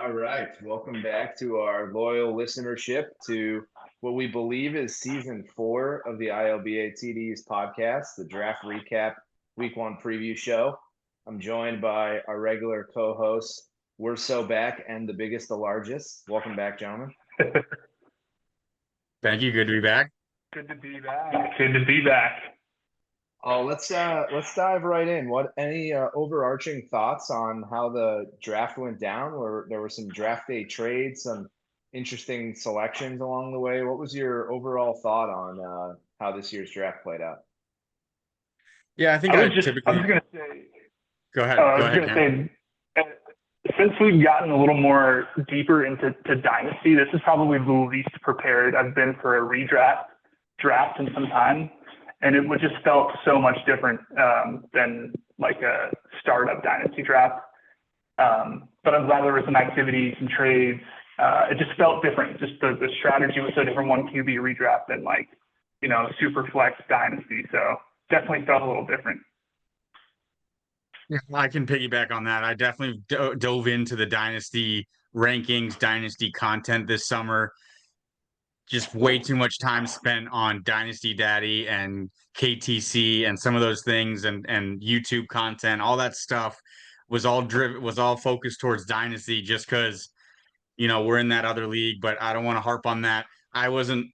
All right. Welcome back to our loyal listenership to what we believe is season 4 of the ILBATDs podcast, the draft recap week 1 preview show. I'm joined by our regular co-hosts. We're so back and the biggest, the largest. Welcome back, gentlemen. Thank you. Good to be back. Good to be back. Good to be back. Oh, let's dive right in. What any overarching thoughts on how the draft went down? Or there were some draft day trades, some interesting selections along the way. What was your overall thought on how this year's draft played out? Yeah, I think I I was just typically gonna say. go ahead. I Go was ahead, gonna Cam. say, since we've gotten a little more deeper into dynasty, this is probably the least prepared I've been for a draft in some time, and it would just felt so much different than like a startup dynasty draft. But I'm glad there were some activities and trades. It just felt different. Just the strategy was so different. One QB redraft than super flex dynasty. So definitely felt a little different. Yeah, I can piggyback on that. I definitely dove into the dynasty rankings, dynasty content this summer. Just way too much time spent on Dynasty Daddy and KTC and some of those things and YouTube content. All that stuff was all focused towards dynasty just because we're in that other league, but I don't want to harp on that. I wasn't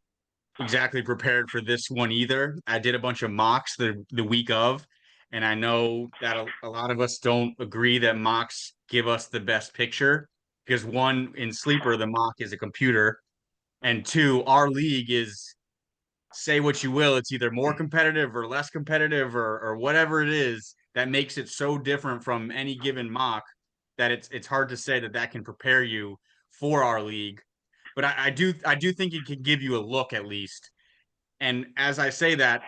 exactly prepared for this one either. I did a bunch of mocks the week of, and I know that a lot of us don't agree that mocks give us the best picture because one, in Sleeper, the mock is a computer, and two, our league is, say what you will, it's either more competitive or less competitive or whatever it is that makes it so different from any given mock that it's hard to say that can prepare you for our league. But I do think it can give you a look at least. And as I say that,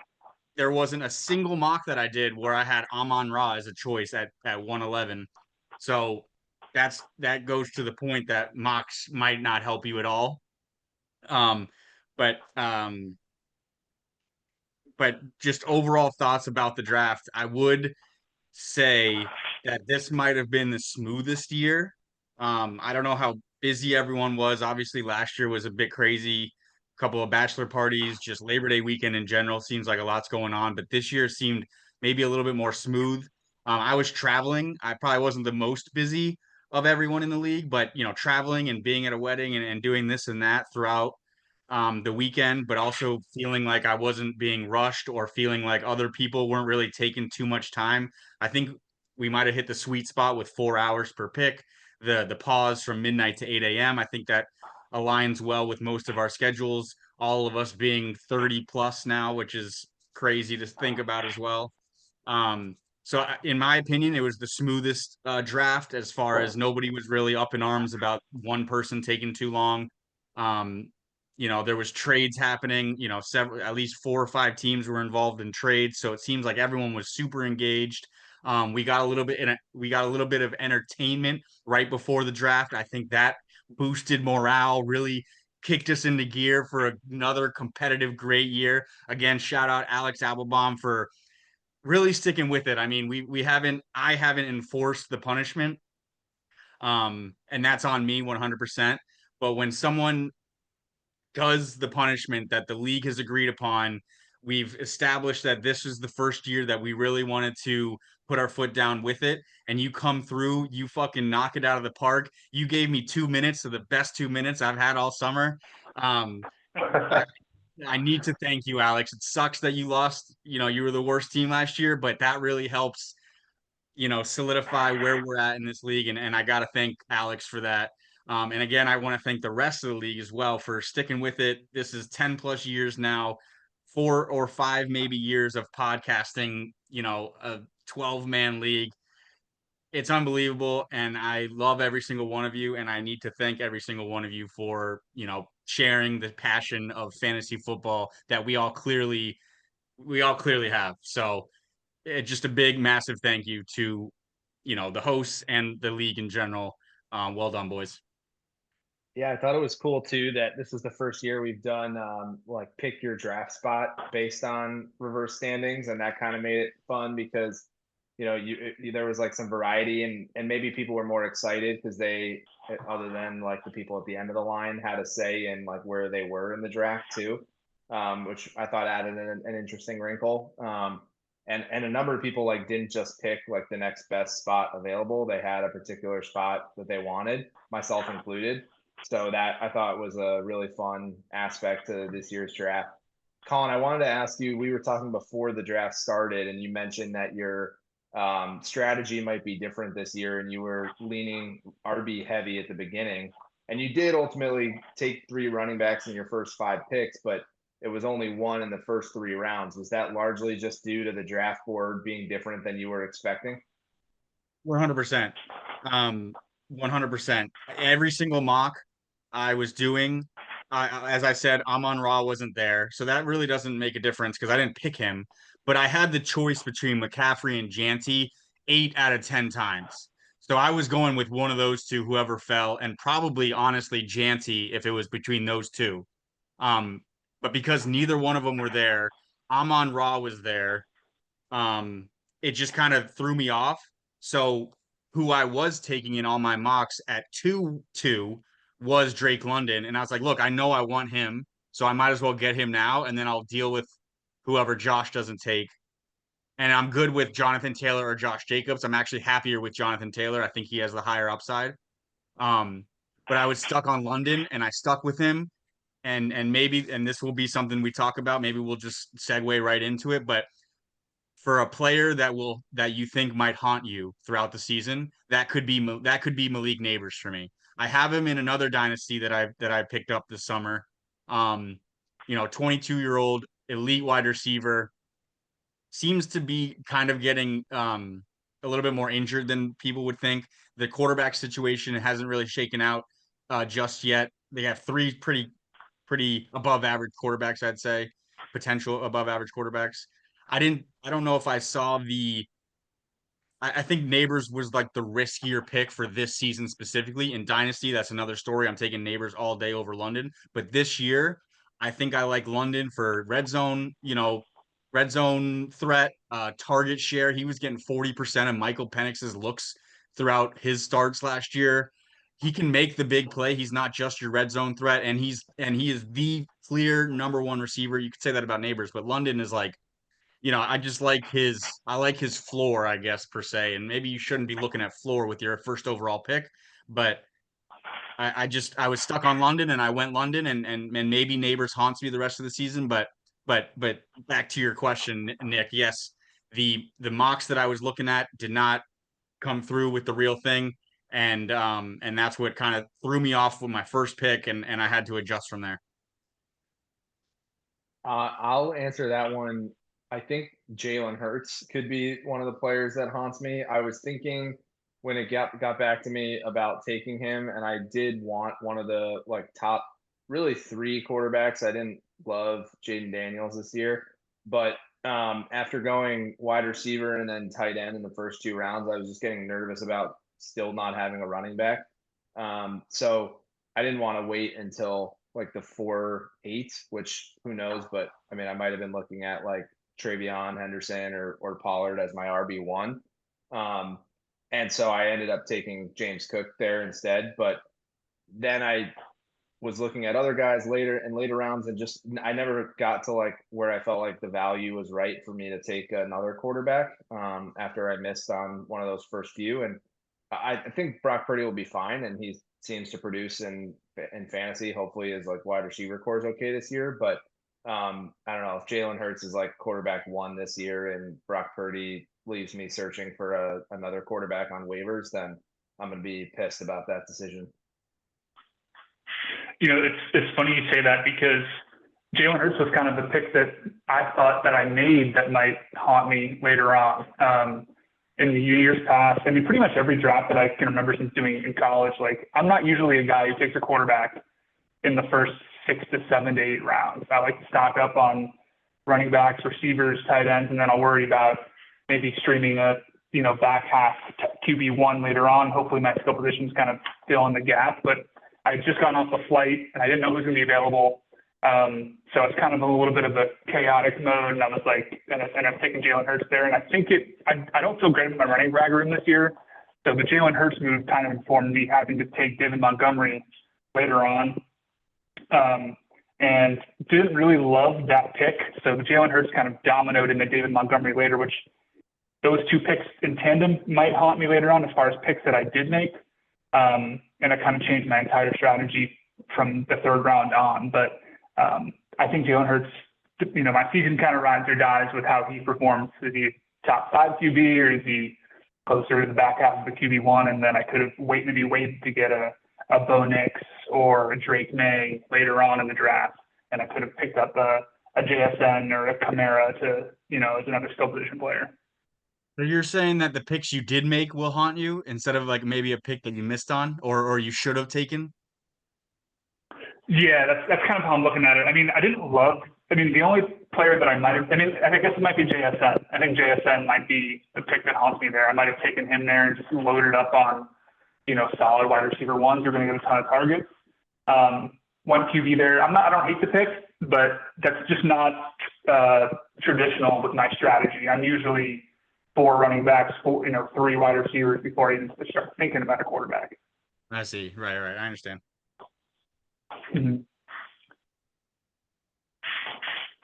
there wasn't a single mock that I did where I had Amon Ra as a choice at 111. So that goes to the point that mocks might not help you at all. Um, but um, but just overall thoughts about the draft, I would say that this might have been the smoothest year. I don't know how busy everyone was. Obviously, last year was a bit crazy. A couple of bachelor parties, just Labor Day weekend in general seems like a lot's going on. But this year seemed maybe a little bit more smooth. I was traveling. I probably wasn't the most busy of everyone in the league, but traveling and being at a wedding and doing this and that throughout the weekend, but also feeling like I wasn't being rushed or feeling like other people weren't really taking too much time. I think we might have hit the sweet spot with 4 hours per pick. The pause from midnight to 8 a.m. I think that aligns well with most of our schedules. All of us being 30 plus now, which is crazy to think about as well. So in my opinion, it was the smoothest draft as far as nobody was really up in arms about one person taking too long. Um, there was trades happening, several, at least 4 or 5 teams were involved in trades. So it seems like everyone was super engaged. We got a little bit of entertainment right before the draft. I think that boosted morale, really kicked us into gear for another competitive, great year. Again, shout out Alex Applebaum for really sticking with it. I mean, I haven't enforced the punishment, and that's on me 100%. But when someone does the punishment that the league has agreed upon, we've established that this is the first year that we really wanted to put our foot down with it. And you come through, you fucking knock it out of the park. You gave me 2 minutes of the best 2 minutes I've had all summer. Um, I, I need to thank you, Alex. It sucks that you lost. You were the worst team last year, but that really helps, solidify where we're at in this league. And I got to thank Alex for that. And again, I want to thank the rest of the league as well for sticking with it. This is 10 plus years now, 4 or 5 maybe years of podcasting, a 12-man league. It's unbelievable. And I love every single one of you. And I need to thank every single one of you for, sharing the passion of fantasy football that we all clearly have. So just a big, massive thank you to, the hosts and the league in general. Well done, boys. Yeah, I thought it was cool too that this is the first year we've done like pick your draft spot based on reverse standings, and that kind of made it fun because there was like some variety, and maybe people were more excited because they, other than like the people at the end of the line, had a say in like where they were in the draft too, which I thought added an interesting wrinkle. And a number of people like didn't just pick like the next best spot available. They had a particular spot that they wanted, myself included. So that I thought was a really fun aspect to this year's draft. Colin, I wanted to ask you, we were talking before the draft started, and you mentioned that your strategy might be different this year, and you were leaning RB heavy at the beginning. And you did ultimately take 3 running backs in your first 5 picks, but it was only 1 in the first 3 rounds. Was that largely just due to the draft board being different than you were expecting? 100%. 100%. Every single mock I was doing, as I said, Amon-Ra wasn't there. So that really doesn't make a difference because I didn't pick him. But I had the choice between McCaffrey and Janty 8 out of 10 times. So I was going with one of those two, whoever fell, and probably honestly Janty if it was between those two. Um, but because neither one of them were there, Amon-Ra was there. It just kind of threw me off. So who I was taking in all my mocks at 2-2 was Drake London. And I was like, look, I know I want him, so I might as well get him now, and then I'll deal with whoever Josh doesn't take. And I'm good with Jonathan Taylor or Josh Jacobs. I'm actually happier with Jonathan Taylor. I think he has the higher upside. But I was stuck on London, and I stuck with him. And maybe, and this will be something we talk about, maybe we'll just segue right into it. But for a player that you think might haunt you throughout the season, that could be Malik Neighbors for me. I have him in another dynasty that I picked up this summer. 22-year-old elite wide receiver, seems to be kind of getting a little bit more injured than people would think. The quarterback situation hasn't really shaken out just yet. They have 3 pretty above average quarterbacks, I'd say, potential above average quarterbacks. I don't know if I saw I think Neighbors was like the riskier pick for this season specifically. In Dynasty, that's another story. I'm taking Neighbors all day over London. But this year, I think I like London for red zone threat, target share. He was getting 40% of Michael Penix's looks throughout his starts last year. He can make the big play. He's not just your red zone threat, and he is the clear number 1 receiver. You could say that about Neighbors, but London is like, I like his floor, I guess, per se. And maybe you shouldn't be looking at floor with your first overall pick, but I was stuck on London, and I went London, and maybe Neighbors haunts me the rest of the season. But back to your question, Nick, yes, the mocks that I was looking at did not come through with the real thing. And that's what kind of threw me off with my first pick, and I had to adjust from there. I'll answer that one. I think Jalen Hurts could be one of the players that haunts me. I was thinking when it got back to me about taking him, and I did want one of the like top, really 3 quarterbacks. I didn't love Jaden Daniels this year, but after going wide receiver and then tight end in the first 2 rounds, I was just getting nervous about still not having a running back. So I didn't want to wait until like the 4-8, which who knows, but I mean, I might have been looking at like Travion Henderson or Pollard as my RB1. And so I ended up taking James Cook there instead. But then I was looking at other guys later in later rounds, and just I never got to like where I felt like the value was right for me to take another quarterback after I missed on one of those first few. And I think Brock Purdy will be fine, and he seems to produce in fantasy. Hopefully his like wide receiver core is okay this year, but I don't know if Jalen Hurts is like quarterback 1 this year and Brock Purdy leaves me searching for another quarterback on waivers, then I'm going to be pissed about that decision. It's funny you say that because Jalen Hurts was kind of the pick that I thought that I made that might haunt me later on. In the years past, I mean, pretty much every draft that I can remember since doing in college, like I'm not usually a guy who takes a quarterback in the first 6 to 7 to 8 rounds. I like to stock up on running backs, receivers, tight ends, and then I'll worry about maybe streaming a back half QB1 later on. Hopefully my skill positions kind of fill in the gap. But I had just gotten off the flight and I didn't know who was going to be available. So it's kind of a little bit of a chaotic mode, and I was like, and I'm taking Jalen Hurts there, and I think I don't feel great with my running back room this year. So the Jalen Hurts move kind of informed me having to take David Montgomery later on, and didn't really love that pick. So the Jalen Hurts kind of dominoed into David Montgomery later, which those two picks in tandem might haunt me later on as far as picks that I did make. And I kind of changed my entire strategy from the third round on. But I think Jalen Hurts, my season kind of rides or dies with how he performs. Is he top 5 QB, or is he closer to the back half of the QB1? And then I could have maybe waited to get a Bo Nix or a Drake May later on in the draft, and I could have picked up a JSN or a Kamara to, as another skill position player. So you're saying that the picks you did make will haunt you instead of like maybe a pick that you missed on or you should have taken? Yeah, that's kind of how I'm looking at it. I mean, the only player that I guess it might be JSN. I think JSN might be the pick that haunts me there. I might have taken him there and just loaded up on, solid wide receiver ones. You're going to get a ton of targets. One QB there. I don't hate the pick, but that's just not traditional with my strategy. I'm usually 4 running backs, 3 wide receivers before I even start thinking about a quarterback. I see. Right. I understand. Mm-hmm.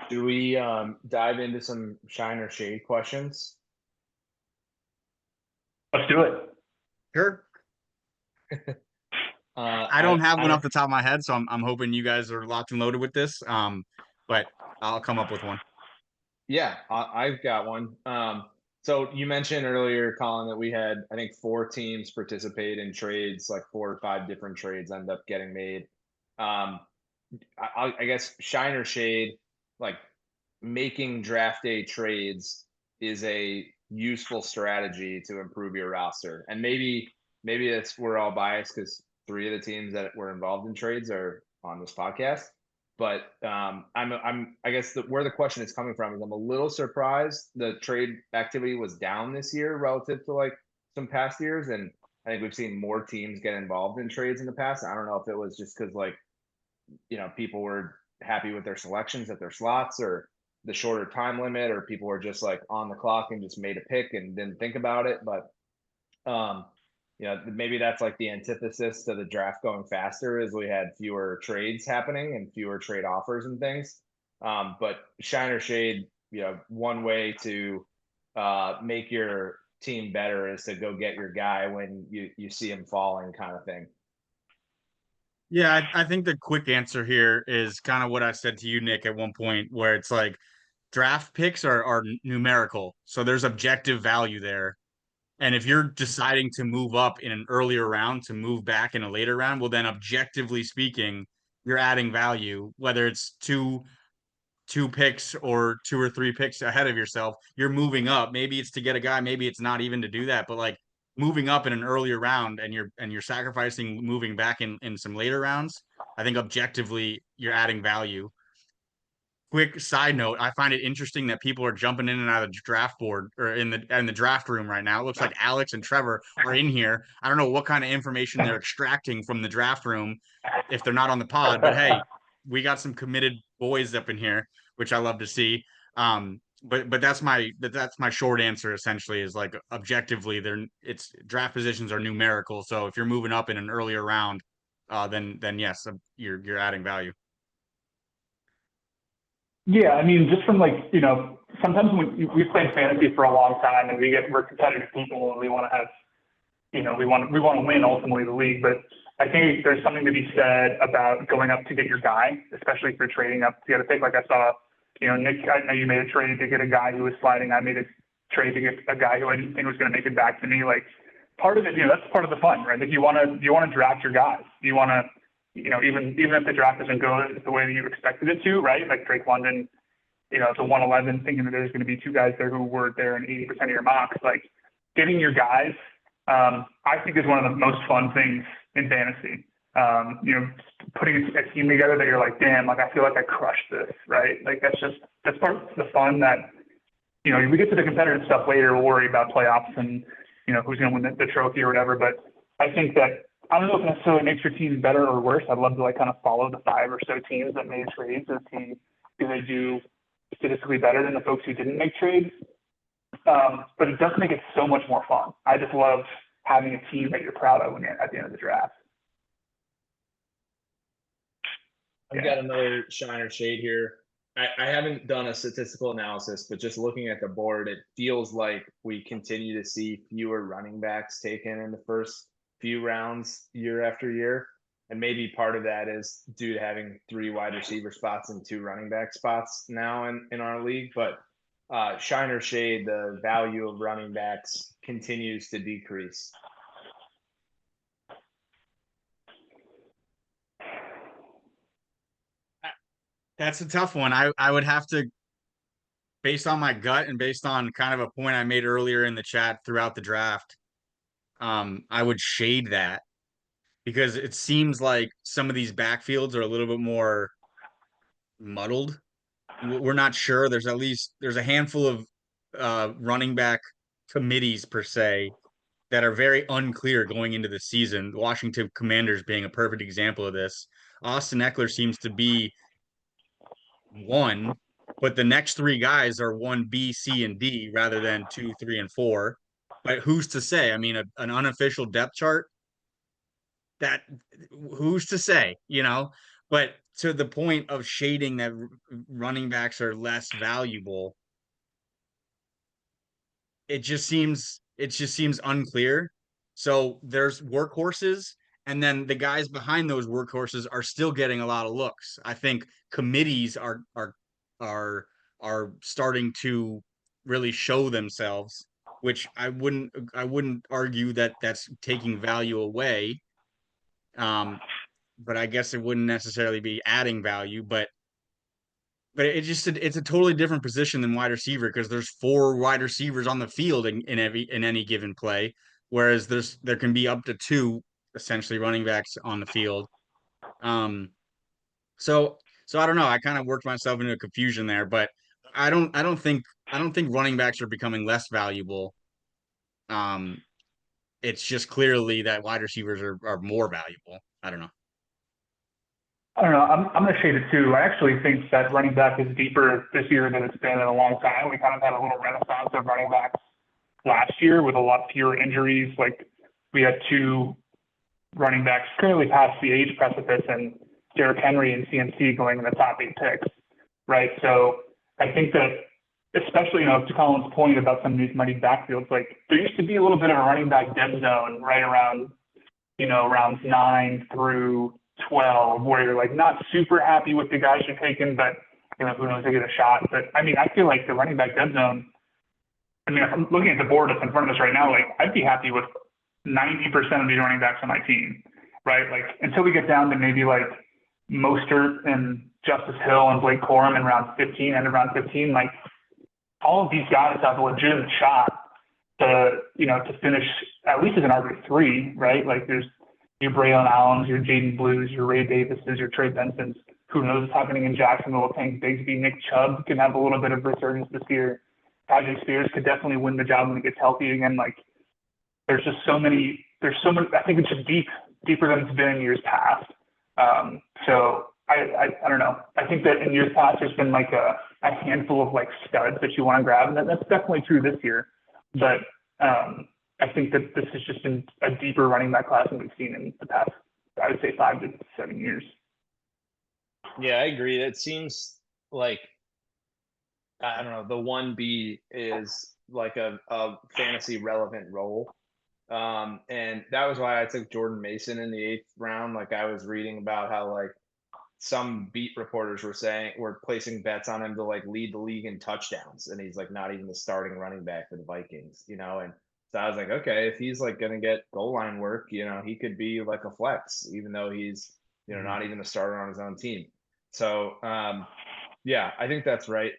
Do we dive into some shine or shade questions? Let's do it. Sure. I don't have one off the top of my head, so I'm hoping you guys are locked and loaded with this. But I'll come up with one. Yeah, I've got one. So you mentioned earlier, Colin, that we had, I think, 4 teams participate in trades, like 4 or 5 different trades end up getting made. I guess shine or shade, like making draft day trades is a useful strategy to improve your roster. And maybe we're all biased because 3 of the teams that were involved in trades are on this podcast. But I guess where the question is coming from is I'm a little surprised the trade activity was down this year relative to like some past years, and I think we've seen more teams get involved in trades in the past. I don't know if it was just because like people were happy with their selections at their slots, or the shorter time limit, or people were just like on the clock and just made a pick and didn't think about it. But maybe that's like the antithesis to the draft going faster, is we had fewer trades happening and fewer trade offers and things. But shine or shade, one way to make your team better is to go get your guy when you see him falling, kind of thing. Yeah, I think the quick answer here is kind of what I said to you, Nick, at one point, where it's like draft picks are numerical. So there's objective value there. And if you're deciding to move up in an earlier round to move back in a later round, well, then objectively speaking, you're adding value, whether it's two picks or 2 or 3 picks ahead of yourself, you're moving up. Maybe it's to get a guy, maybe it's not even to do that, but like moving up in an earlier round and you're sacrificing moving back in some later rounds. I think objectively you're adding value. Quick side note, I find it interesting that people are jumping in and out of the draft board or in the draft room right now. It looks like Alex and Trevor are in here. I don't know what kind of information they're extracting from the draft room if they're not on the pod, but hey, we got some committed boys up in here, which I love to see. But that's my short answer essentially, is like objectively it's draft positions are numerical. So if you're moving up in an earlier round, then yes, you're adding value. Yeah, I mean, just from like, sometimes when we've played fantasy for a long time and we're competitive people and we want to have, we want to win ultimately the league. But I think there's something to be said about going up to get your guy, especially if you're trading up to get a pick. Like I saw, Nick, I know you made a trade to get a guy who was sliding. I made a trade to get a guy who I didn't think was going to make it back to me. Like part of it, that's part of the fun, right? Like you want to draft your guys. You want to, even if the draft doesn't go the way that you expected it to, right? Like Drake London, it's a 111, thinking that there's going to be 2 guys there who were there in 80% of your mocks. Like getting your guys, I think is one of the most fun things in fantasy. Putting a team together that you're like, damn, like I feel like I crushed this, right? Like that's part of the fun that, we get to the competitive stuff later, we'll worry about playoffs and, who's going to win the trophy or whatever. But I think that I don't know if it necessarily makes your team better or worse. I'd love to like kind of follow the 5 or so teams that made trades and see do they do statistically better than the folks who didn't make trades. But it does make it so much more fun. I just love having a team that you're proud of when you're at the end of the draft. I've got another shine or shade here. I haven't done a statistical analysis, but just looking at the board, it feels like we continue to see fewer running backs taken in the first few rounds year after year. And maybe part of that is due to having 3 wide receiver spots and 2 running back spots now in our league. But shine or shade, the value of running backs continues to decrease. That's a tough one. I would have to, based on my gut and based on kind of a point I made earlier in the chat throughout the draft, I would shade that because it seems like some of these backfields are a little bit more muddled. We're not sure. There's a handful of running back committees per se that are very unclear going into the season. Washington Commanders being a perfect example of this. Austin Eckler seems to be one, but the next 3 guys are 1B, C, and D rather than 2, 3, and 4. But who's to say? I mean, an unofficial depth chart, that who's to say, you know? But to the point of shading that running backs are less valuable, it just seems unclear. So there's workhorses, and then the guys behind those workhorses are still getting a lot of looks. I think committees are are starting to really show themselves, which I wouldn't argue that that's taking value away. But I guess it wouldn't necessarily be adding value, but it's a totally different position than wide receiver because there's 4 wide receivers on the field in any given play, whereas there can be up to 2 essentially running backs on the field. Um, so I don't know. I kind of worked myself into a confusion there, but I don't think running backs are becoming less valuable. Um, it's just clearly that wide receivers are more valuable. I don't know. I don't know. I'm going to shade it too. I actually think that running back is deeper this year than it's been in a long time. We kind of had a little renaissance of running backs last year with a lot fewer injuries. Like we had 2 running backs clearly past the age precipice, and Derrick Henry and CMC going in the top 8 picks, right? So I think that, especially, to Colin's point about some of these muddy backfields, like there used to be a little bit of a running back dead zone right around, rounds 9 through 12, where you're like not super happy with the guys you're taking, but who knows, they get a shot. But I mean, I feel like the running back dead zone, I mean, if I'm looking at the board that's in front of us right now, like I'd be happy with 90% of these running backs on my team, right? Like until we get down to maybe like Mostert and Justice Hill and Blake Corum in round 15, end of round 15, like all of these guys have a legitimate shot to finish at least as an RB3, right? Like there's your Braylon Allens, your Jaden Blues, your Ray Davises, your Trey Bensons. Who knows what's happening in Jacksonville with Tank Bigsby? Nick Chubb can have a little bit of resurgence this year. Tajay Spears could definitely win the job when he gets healthy again. Like there's so many. I think it's just deeper than it's been in years past. So I don't know. I think that in years past there's been like a handful of like studs that you want to grab, and that's definitely true this year. But I think that this has just been a deeper running back class than we've seen in the past, I would say 5 to 7 years. Yeah, I agree. It seems like, I don't know, the 1B is like a fantasy relevant role. And that was why I took Jordan Mason in the 8th round. Like I was reading about how like some beat reporters were placing bets on him to like lead the league in touchdowns, and he's like not even the starting running back for the Vikings, and so I was like, okay, if he's like going to get goal line work, he could be like a flex, even though he's, not even a starter on his own team. So, yeah, I think that's right.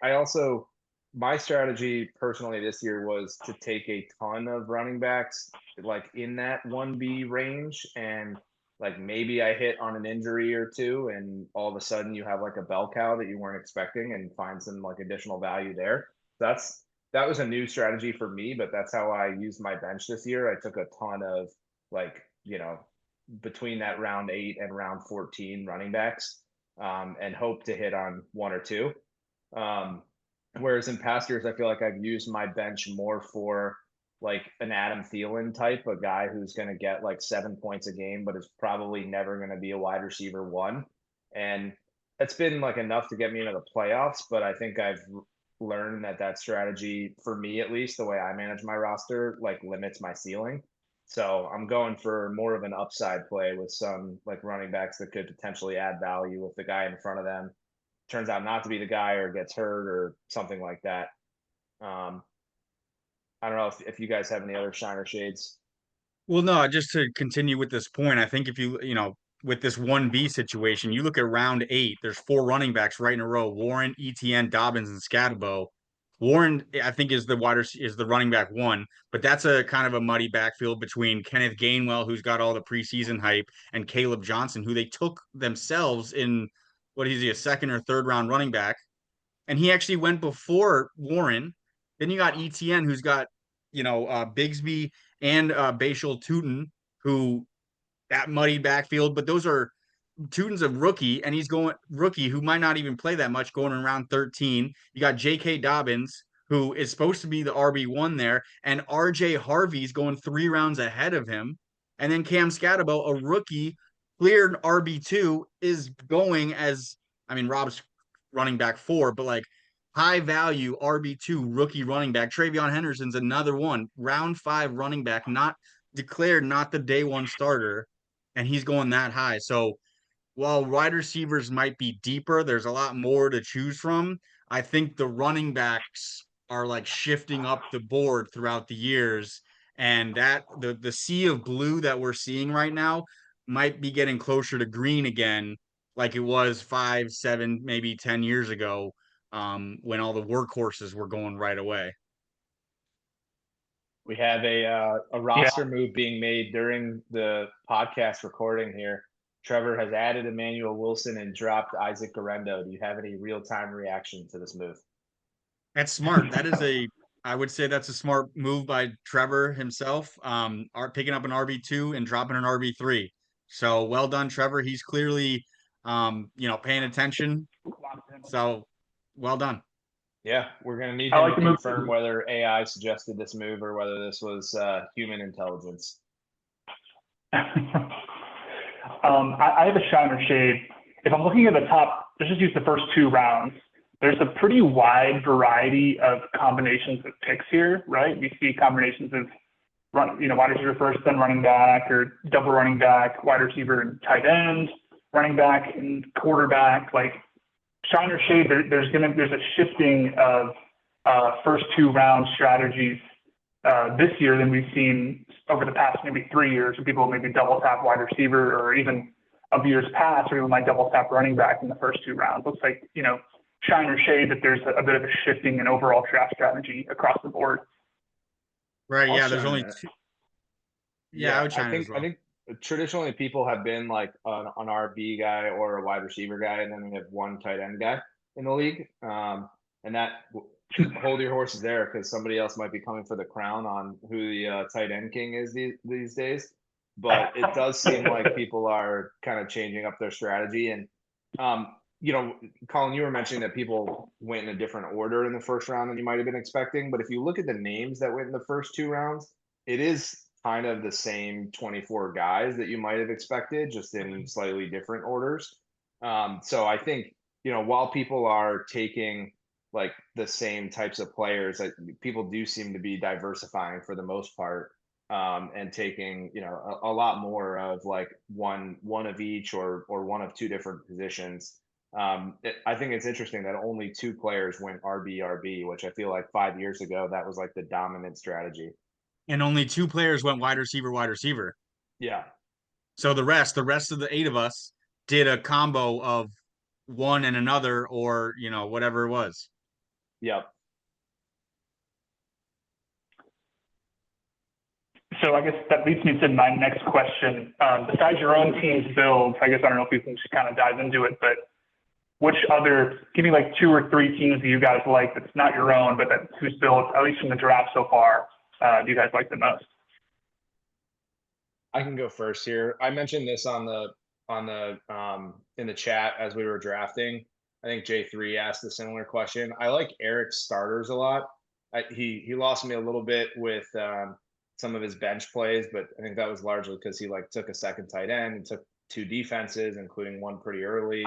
My strategy personally this year was to take a ton of running backs like in that 1B range, and like maybe I hit on an injury or 2, and all of a sudden you have like a bell cow that you weren't expecting and find some like additional value there. That was a new strategy for me, but that's how I used my bench this year. I took a ton of like, between that round 8 and round 14 running backs, and hope to hit on one or two. Whereas in past years, I feel like I've used my bench more for like an Adam Thielen type, a guy who's going to get like 7 points a game, but is probably never going to be a wide receiver one. And that's been like enough to get me into the playoffs. But I think I've learned that strategy, for me at least, the way I manage my roster, like limits my ceiling. So I'm going for more of an upside play with some like running backs that could potentially add value if the guy in front of them turns out not to be the guy or gets hurt or something like that. I don't know if you guys have any other shiner shades. Well, no, just to continue with this point, I think if with this 1B situation, you look at round 8, there's 4 running backs right in a row: Warren, ETN, Dobbins, and Scatabo. Warren, I think, is the running back one, but that's a kind of a muddy backfield between Kenneth Gainwell, who's got all the preseason hype, and Caleb Johnson, who they took themselves in, what is he, a second or third round running back. And he actually went before Warren. Then you got ETN, who's got, Bigsby and Bashal Tootin, who that muddy backfield, but those are Tootin's a rookie, and he's going rookie who might not even play that much, going around 13. You got J.K. Dobbins, who is supposed to be the RB1 there, and R.J. Harvey's going 3 rounds ahead of him. And then Cam Scatabo, a rookie, cleared RB2, is going as, I mean, Rob's running back 4, but like high value RB2 rookie running back. Travion Henderson's another one, round 5 running back, not declared, not the day 1 starter, and he's going that high. So while wide receivers might be deeper, there's a lot more to choose from. I think the running backs are like shifting up the board throughout the years, and that the sea of blue that we're seeing right now might be getting closer to green again, like it was 5, 7, maybe 10 years ago, when all the workhorses were going right away. We have a roster move being made during the podcast recording here. Trevor has added Emmanuel Wilson and dropped Isaac Garendo. Do you have any real-time reaction to this move? That's smart. I would say that's a smart move by Trevor himself. Picking up an RB2 and dropping an RB3. So well done, Trevor. He's clearly, paying attention. So well done. Yeah, we're going to need him to confirm whether AI suggested this move or whether this was human intelligence. I have a shiner shade. If I'm looking at the top, let's just use the first 2 rounds. There's a pretty wide variety of combinations of picks here, right? We see combinations of wide receiver first, then running back, or double running back, wide receiver and tight end, running back and quarterback. Like shiner shade, there's a shifting of first 2 round strategies this year than we've seen over the past maybe 3 years, where people maybe double tap wide receiver, or even of years past, where people might double tap running back in the first 2 rounds. Looks like, shiner shade that there's a bit of a shifting in overall draft strategy across the board. Right. Yeah. There's only 2. Yeah, I would shine as well. I think traditionally people have been like an RB guy or a wide receiver guy, and then we have one tight end guy in the league. And that hold your horses there, because somebody else might be coming for the crown on who the tight end king is these days. But it does seem like people are kind of changing up their strategy. And, Colin, you were mentioning that people went in a different order in the first round than you might have been expecting. But if you look at the names that went in the first 2 rounds, it is kind of the same 24 guys that you might have expected, just in slightly different orders. So I think, while people are taking like the same types of players, people do seem to be diversifying for the most part, and taking, a lot more of like one of each, or one of 2 different positions. I think it's interesting that only 2 players went RB, which I feel like 5 years ago, that was like the dominant strategy. And only 2 players went wide receiver. Yeah. So the rest of the 8 of us did a combo of one and another, or, whatever it was. Yep. So I guess that leads me to my next question. Besides your own team's builds, I guess I don't know if we can just kind of dive into it, but give me like 2 or 3 teams that you guys like that's not your own, but whose builds, at least from the draft so far, do you guys like the most? I can go first here. I mentioned this on the in the chat as we were drafting. I think J3 asked a similar question. I like Eric's starters a lot. He lost me a little bit with some of his bench plays, but I think that was largely because he like took a second tight end and took two defenses, including one pretty early.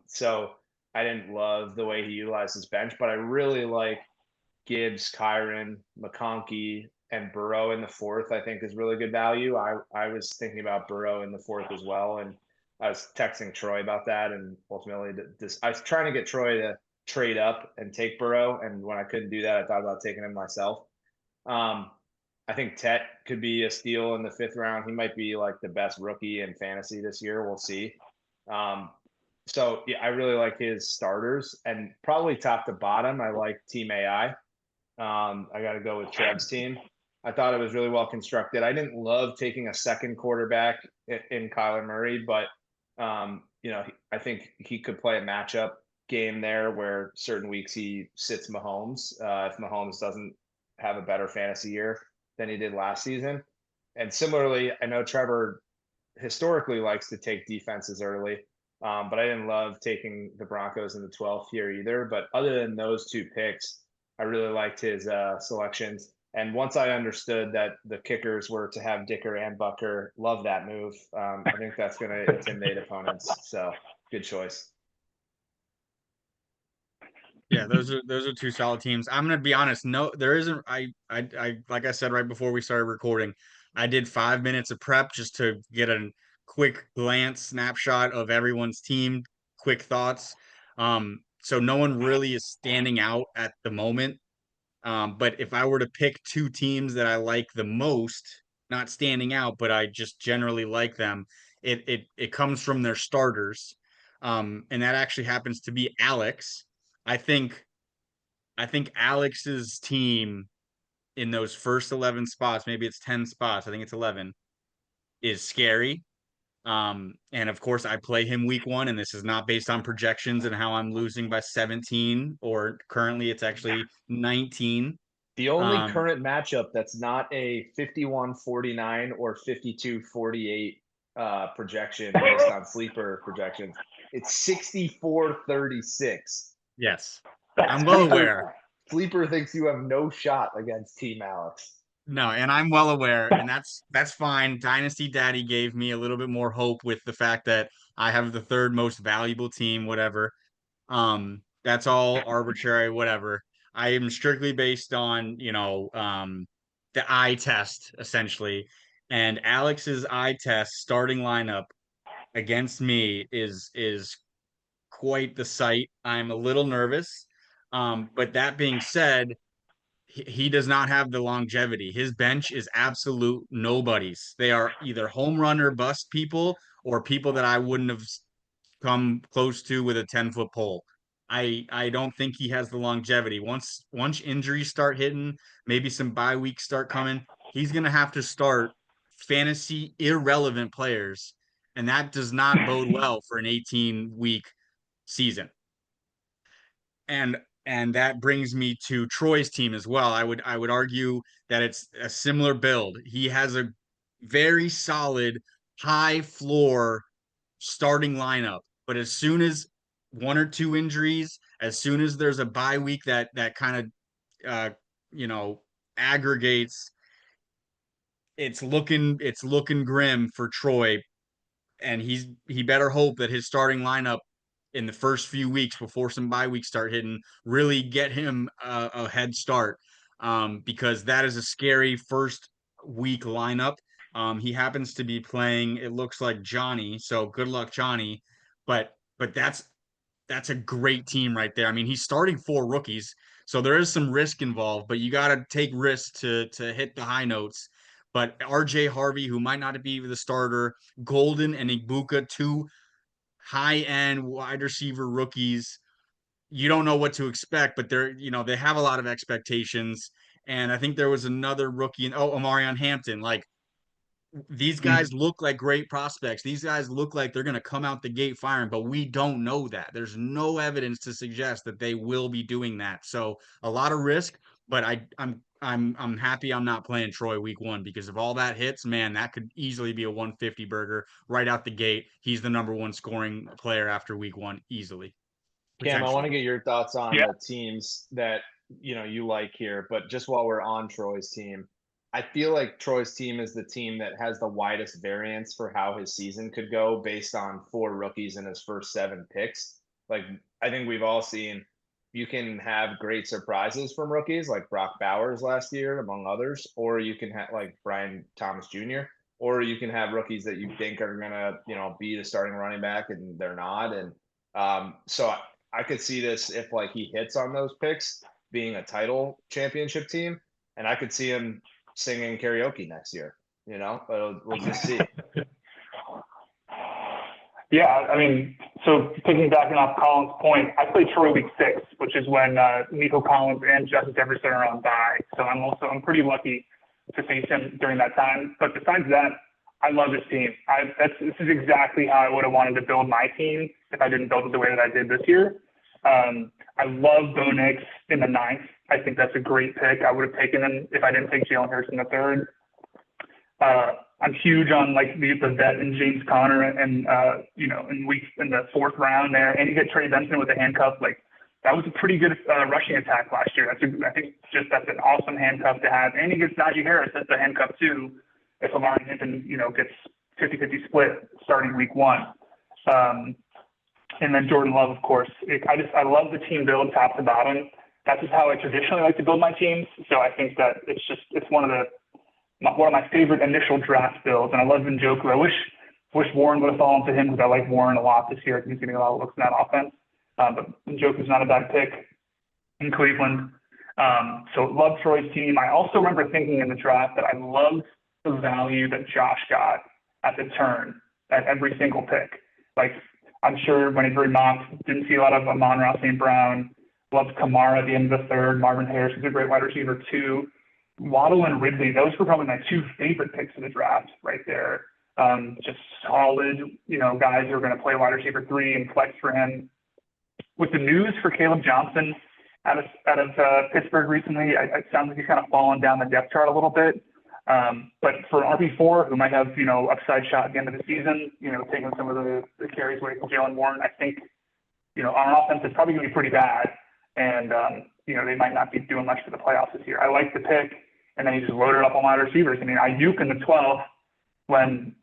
So I didn't love the way he utilized his bench, but I really like Gibbs, Kyron, McConkey, and Burrow in the fourth, I think is really good value. I was thinking about Burrow in the fourth as well. And I was texting Troy about that. And ultimately, I was trying to get Troy to trade up and take Burrow. And when I couldn't do that, I thought about taking him myself. I think Tet could be a steal in the fifth round. He might be like the best rookie in fantasy this year. We'll see. So yeah, I really like his starters, and probably top to bottom, I like Team AI. I got to go with Trev's team. I thought it was really well constructed. I didn't love taking a second quarterback in Kyler Murray, but I think he could play a matchup game there where certain weeks he sits Mahomes if Mahomes doesn't have a better fantasy year than he did last season. And similarly, I know Trevor historically likes to take defenses early, but I didn't love taking the Broncos in the 12th here either. But other than those two picks, I really liked his selections. And once I understood that the kickers were to have Dicker and Bucker, love that move. I think that's going to intimidate opponents. So good choice. Yeah, those are two solid teams. I'm gonna be honest. No, there isn't. Like I said right before we started recording, I did 5 minutes of prep just to get a quick glance snapshot of everyone's team, quick thoughts. So no one really is standing out at the moment. But if I were to pick two teams that I like the most, not standing out, but I just generally like them, it comes from their starters. And that actually happens to be Alex. I think I think Alex's team in those first 11 spots, maybe it's 10 spots, I think it's 11, is scary. And of course, I play him week one, and this is not based on projections and how I'm losing by 17, or currently it's actually 19. The only Um, current matchup that's not a 51-49 or 52-48 projection based on sleeper projections, it's 64-36. yes, That's I'm well pretty aware. cool. Sleeper thinks you have no shot against Team Alex. No, and I'm well aware, and that's fine. Dynasty Daddy gave me a little bit more hope with the fact that I have the third most valuable team, whatever. That's all arbitrary, whatever. I am strictly based on, the eye test essentially. And Alex's eye test starting lineup against me is quite the sight. I'm a little nervous. But that being said, he does not have the longevity. His bench is absolute nobodies. They are either home run or bust people or people that I wouldn't have come close to with a 10-foot pole. I don't think he has the longevity. Once injuries start hitting, maybe some bye weeks start coming, he's gonna have to start fantasy irrelevant players, and that does not bode well for an 18-week season. And and that brings me to Troy's team as well. I would argue that it's a similar build. He has a very solid high floor starting lineup. But as soon as one or two injuries, as soon as there's a bye week that kind of uh, you know aggregates, it's looking grim for Troy, and he better hope that his starting lineup in the first few weeks before some bye weeks start hitting really get him a head start, because that is a scary first week lineup. He happens to be playing, it looks like Johnny, so good luck, Johnny. But that's a great team right there. I mean, he's starting four rookies, so there is some risk involved, but you got to take risks to hit the high notes. But RJ Harvey, who might not be the starter, Golden and Igbuka, two high-end wide receiver rookies. You don't know what to expect, but they have a lot of expectations. And I think there was another rookie, Omarion Hampton. Like, these guys look like great prospects. These guys look like they're going to come out the gate firing, but we don't know that. There's no evidence to suggest that they will be doing that. So a lot of risk, but I'm I'm happy I'm not playing Troy week 1 because if all that hits, man, that could easily be a 150 burger right out the gate. He's the number 1 scoring player after week 1 easily. Cam, I want to Potentially. get your thoughts on Yeah. the teams that you like here, but just while we're on Troy's team, I feel like Troy's team is the team that has the widest variance for how his season could go based on 4 rookies in his first 7 picks. Like I think we've all seen you can have great surprises from rookies like Brock Bowers last year, among others, or you can have like Brian Thomas Jr., or you can have rookies that you think are gonna, be the starting running back and they're not. And so I could see this if like he hits on those picks being a title championship team, and I could see him singing karaoke next year. But we'll just see. Yeah, I mean, so piggybacking off Colin's point, I played Troy week 6, which is when Nico Collins and Justin Jefferson are on bye. So I'm pretty lucky to face him during that time. But besides that, I love this team. This is exactly how I would have wanted to build my team if I didn't build it the way that I did this year. I love Bo Nix in the 9th. I think that's a great pick. I would have taken him if I didn't take Jalen Hurts in the 3rd. I'm huge on like the vet and James Conner and in the 4th round there, and you get Trey Benson with a handcuff. Like that was a pretty good rushing attack last year. I think that's an awesome handcuff to have, and he gets Najee Harris as the handcuff too. If Amari Hinton gets 50-50 split starting week 1, and then Jordan Love, of course. I love the team build top to bottom. That's just how I traditionally like to build my teams. So I think that it's one of my favorite initial draft builds, and I love Njoku. I wish Warren would have fallen to him because I like Warren a lot this year. I think he's getting a lot of looks in that offense. But Njoku's not a bad pick in Cleveland. So love Troy's team. I also remember thinking in the draft that I loved the value that Josh got at the turn at every single pick. Like I'm sure when he drew mocked, didn't see a lot of Amon-Ra St. Brown. Loved Kamara at the end of the 3rd. Marvin Harris is a great wide receiver too. Waddle and Ridley, those were probably my 2 favorite picks of the draft right there. Just solid, guys who are going to play wide receiver 3 and flex for him. With the news for Caleb Johnson out of Pittsburgh recently, it sounds like he's kind of fallen down the depth chart a little bit. But for RB4, who might have, upside shot at the end of the season, taking some of the carries away from Jalen Warren, I think, on offense, it's probably going to be pretty bad. And, they might not be doing much for the playoffs this year. I like the pick. And then he just loaded up on wide receivers. I mean, Ayuk in the 12th, when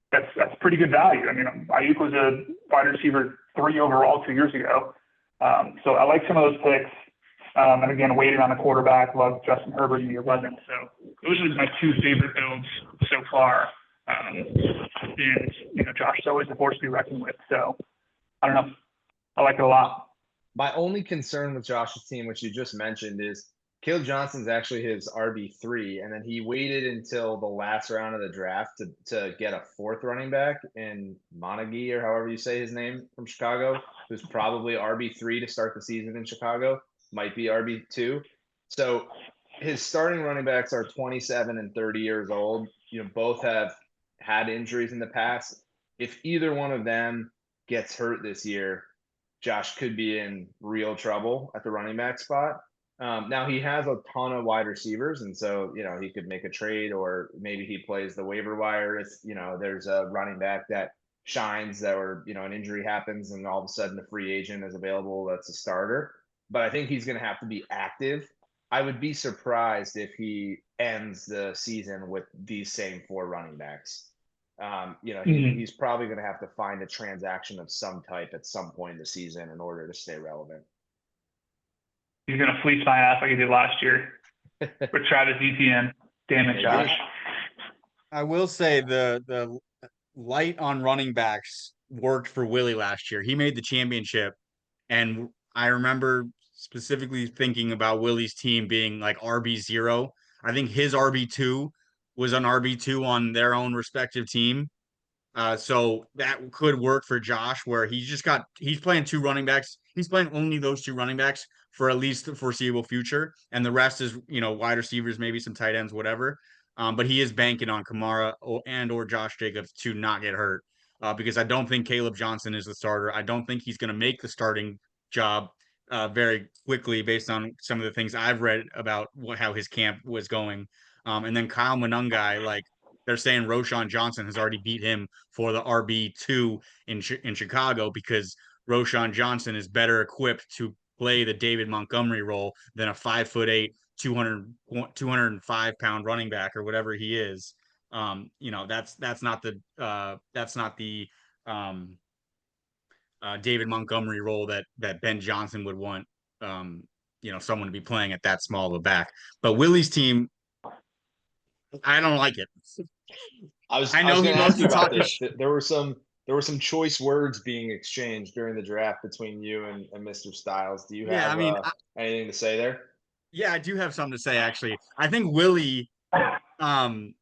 that's pretty good value. I mean, Ayuk was a wide receiver 3 overall 2 years ago. So I like some of those picks. And again, waited on the quarterback, loved Justin Herbert in the 11th. So those are my 2 favorite builds so far. And, Josh is always a force to be reckoned with. So I don't know. I like it a lot. My only concern with Josh's team, which you just mentioned, is Caleb Johnson's actually his RB3, and then he waited until the last round of the draft to get a 4th running back in Monaghy, or however you say his name, from Chicago, who's probably RB3 to start the season in Chicago, might be RB2. So his starting running backs are 27 and 30 years old. Both have had injuries in the past. If either one of them gets hurt this year, Josh could be in real trouble at the running back spot. Now he has a ton of wide receivers, and so he could make a trade, or maybe he plays the waiver wire if there's a running back that shines, that or an injury happens and all of a sudden a free agent is available that's a starter. But I think he's going to have to be active. I would be surprised if he ends the season with these same 4 running backs. He's probably going to have to find a transaction of some type at some point in the season in order to stay relevant. He's going to fleece my ass like he did last year with Travis Etienne. Damn it, Josh. I will say the light on running backs worked for Willie last year. He made the championship, and I remember specifically thinking about Willie's team being like RB0. I think his RB2 was an RB2 on their own respective team. So that could work for Josh, where he's playing 2 running backs. He's playing only those 2 running backs for at least the foreseeable future. And the rest is, wide receivers, maybe some tight ends, whatever. But he is banking on Kamara or Josh Jacobs to not get hurt. Because I don't think Caleb Johnson is the starter. I don't think he's going to make the starting job very quickly based on some of the things I've read about how his camp was going. And then Kyle Monungai, like they're saying Roshan Johnson has already beat him for the RB2 in Chicago because Roshan Johnson is better equipped to play the David Montgomery role than a 5'8", 205-pound running back or whatever he is. That's not the David Montgomery role that Ben Johnson would want, someone to be playing at that small of a back. But Willie's team, I don't like it. I know was he going to loves ask you to about talk this. There were some choice words being exchanged during the draft between you and Mr. Styles. Do you Yeah, have I mean, anything to say there? yeah, I do have something to say actually. Um,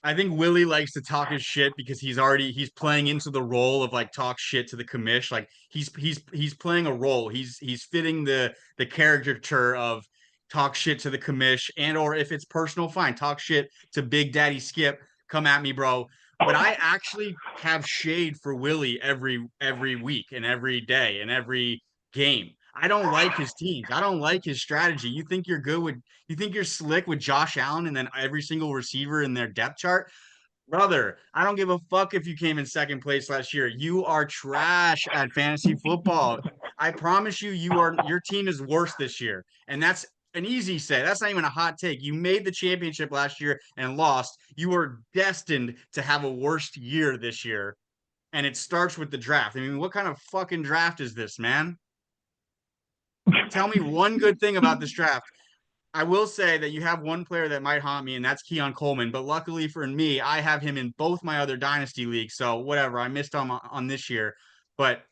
I think Willie likes to talk his shit because he's playing into the role of like talk shit to the commish. Like he's playing a role. He's fitting the caricature of talk shit to the commish, and or if it's personal, fine, talk shit to Big Daddy Skip. Come at me, bro. But I actually have shade for Willie every week and every day and every game. I don't like his teams. I don't like his strategy. You think you're slick with Josh Allen and then every single receiver in their depth chart? Brother, I don't give a fuck if you came in second place last year. You are trash at fantasy football. I promise you, your team is worse this year. And that's an easy say. That's not even a hot take. You made the championship last year and lost. You are destined to have a worst year this year. And it starts with the draft. I mean, what kind of fucking draft is this, man? Tell me one good thing about this draft. I will say that you have one player that might haunt me, and that's Keon Coleman. But luckily for me, I have him in both my other dynasty leagues. So whatever, I missed on this year. But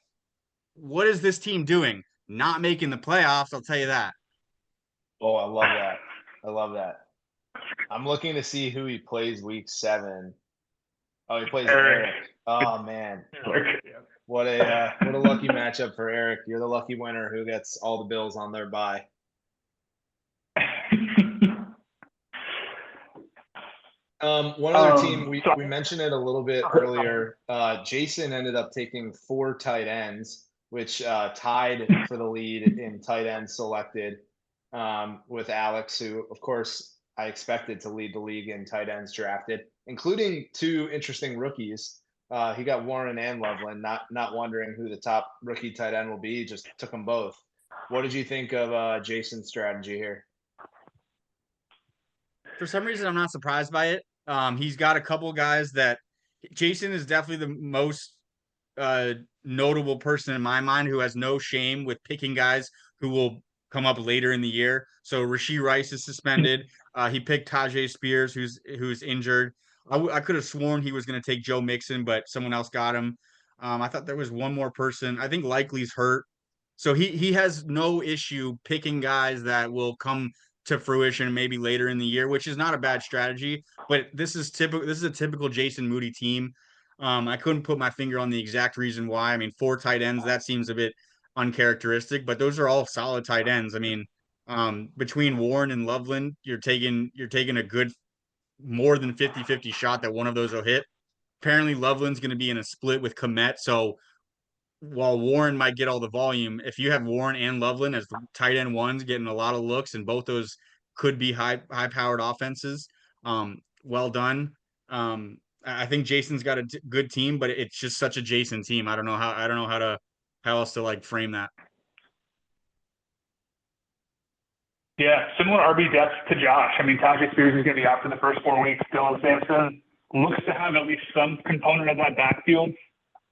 what is this team doing? Not making the playoffs, I'll tell you that. Oh, I love that. I love that. I'm looking to see who he plays week 7. Oh, he plays Eric. Oh man, what a lucky matchup for Eric. You're the lucky winner who gets all the Bills on their bye. One other team, we mentioned it a little bit earlier. Jason ended up taking 4 tight ends, which tied for the lead in tight end selected with Alex, who, of course, I expected to lead the league in tight ends drafted, including 2 interesting rookies. He got Warren and Loveland, not wondering who the top rookie tight end will be, just took them both. What did you think of Jason's strategy here? For some reason, I'm not surprised by it. He's got a couple guys that Jason is definitely the most notable person in my mind who has no shame with picking guys who will come up later in the year. So Rashee Rice is suspended. He picked Tajay Spears, who's injured. I could have sworn he was going to take Joe Mixon, but someone else got him. I thought there was one more person. I think Likely's hurt. So he has no issue picking guys that will come to fruition maybe later in the year, which is not a bad strategy. But this is typical. This is a typical Jason Moody team. I couldn't put my finger on the exact reason why. I mean, 4 tight ends, that seems a bit uncharacteristic, but those are all solid tight ends. I mean, between Warren and Loveland, you're taking a good more than 50-50 shot that one of those will hit. Apparently Loveland's going to be in a split with Komet, so while Warren might get all the volume, if you have Warren and Loveland as the tight end ones getting a lot of looks, and both those could be high powered offenses, well done. I think Jason's got a good team, but it's just such a Jason team. I don't know how else to like frame that. Yeah, similar RB depth to Josh. I mean, Tajay Spears is going to be out for the first 4 weeks. Dylan Sampson looks to have at least some component of that backfield,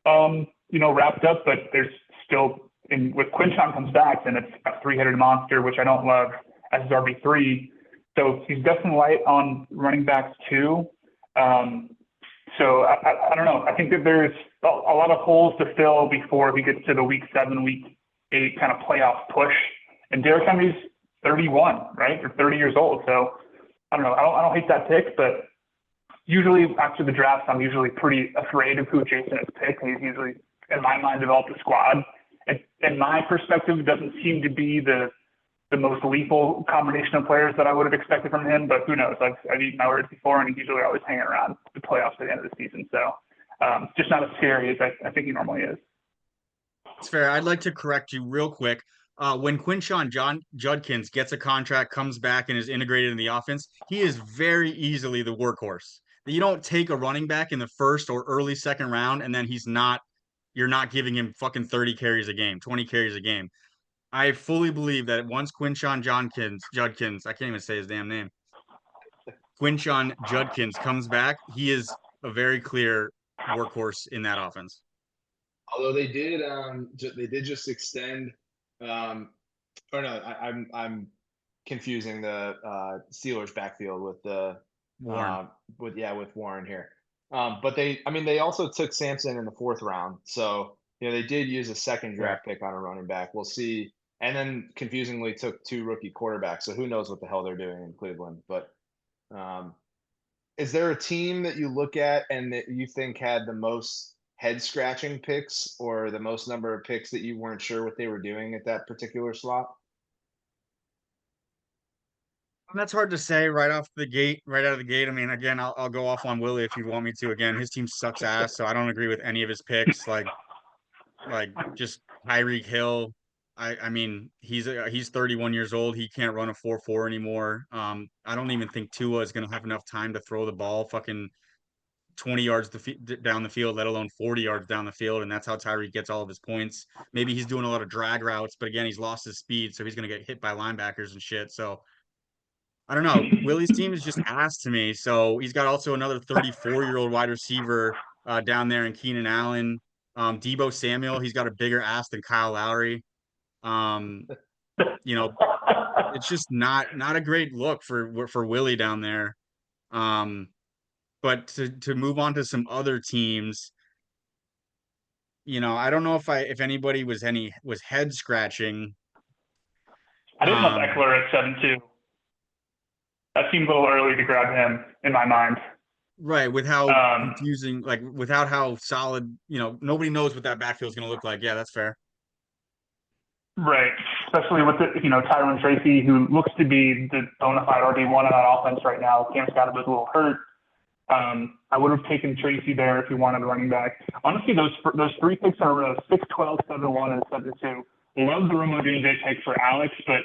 wrapped up, but there's still, with Quinton comes back, then it's a 3-headed monster, which I don't love as his RB3. So he's definitely light on running backs too. So I don't know. I think that there's a lot of holes to fill before he gets to the week 7, week 8 kind of playoff push. And Derrick Henry's 31, right? Or 30 years old. So I don't know. I don't hate that pick, but usually after the draft, I'm usually pretty afraid of who Jason has picked. He's usually, in my mind, developed a squad. In my perspective, it doesn't seem to be the most lethal combination of players that I would have expected from him, but who knows? I've eaten my words before, and he's usually always hanging around the playoffs at the end of the season. So it's just not as scary as I think he normally is. It's fair. I'd like to correct you real quick. when Quinshawn Judkins gets a contract, comes back, and is integrated in the offense, he is very easily the workhorse. You don't take a running back in the first or early second round, and then you're not giving him fucking 30 carries a game, 20 carries a game. I fully believe that once Judkins, I can't even say his damn name, Quinshawn Judkins comes back, he is a very clear workhorse in that offense. Although they did just extend, or no, I'm confusing the Steelers backfield with the Warren. with Warren here. But they also took Sampson in the 4th round, so they did use a second draft pick on a running back. We'll see. And then confusingly took 2 rookie quarterbacks, so who knows what the hell they're doing in Cleveland. But is there a team that you look at and that you think had the most head scratching picks or the most number of picks that you weren't sure what they were doing at that particular slot? That's hard to say right out of the gate. I mean, again, I'll go off on Willie if you want me to. Again, his team sucks ass, so I don't agree with any of his picks. Like just Tyreek Hill. I mean, he's 31 years old. He can't run a 4.4 anymore. I don't even think Tua is gonna have enough time to throw the ball fucking 20 yards down the field, let alone 40 yards down the field. And that's how Tyreek gets all of his points. Maybe he's doing a lot of drag routes, but again, he's lost his speed, so he's gonna get hit by linebackers and shit. So I don't know. Willie's team is just ass to me. So he's got also another 34-year-old wide receiver down there in Keenan Allen. Debo Samuel, he's got a bigger ass than Kyle Lowry. Um, it's just not a great look for Willie down there. But to move on to some other teams, I don't know if anybody was head scratching. I didn't love Eckler at 7-2. That seemed a little early to grab him in my mind. Right, with how confusing, like without how solid, nobody knows what that backfield is going to look like. Yeah, that's fair. Right, especially with Tyron Tracy, who looks to be the bona fide RB1 on that offense right now. Cam Scott was a little hurt. I would have taken Tracy there if he wanted a running back. Honestly, those 3 picks are 6, 12, 7, 1, and 7, 2. Love the Romo Dunze pick for Alex, but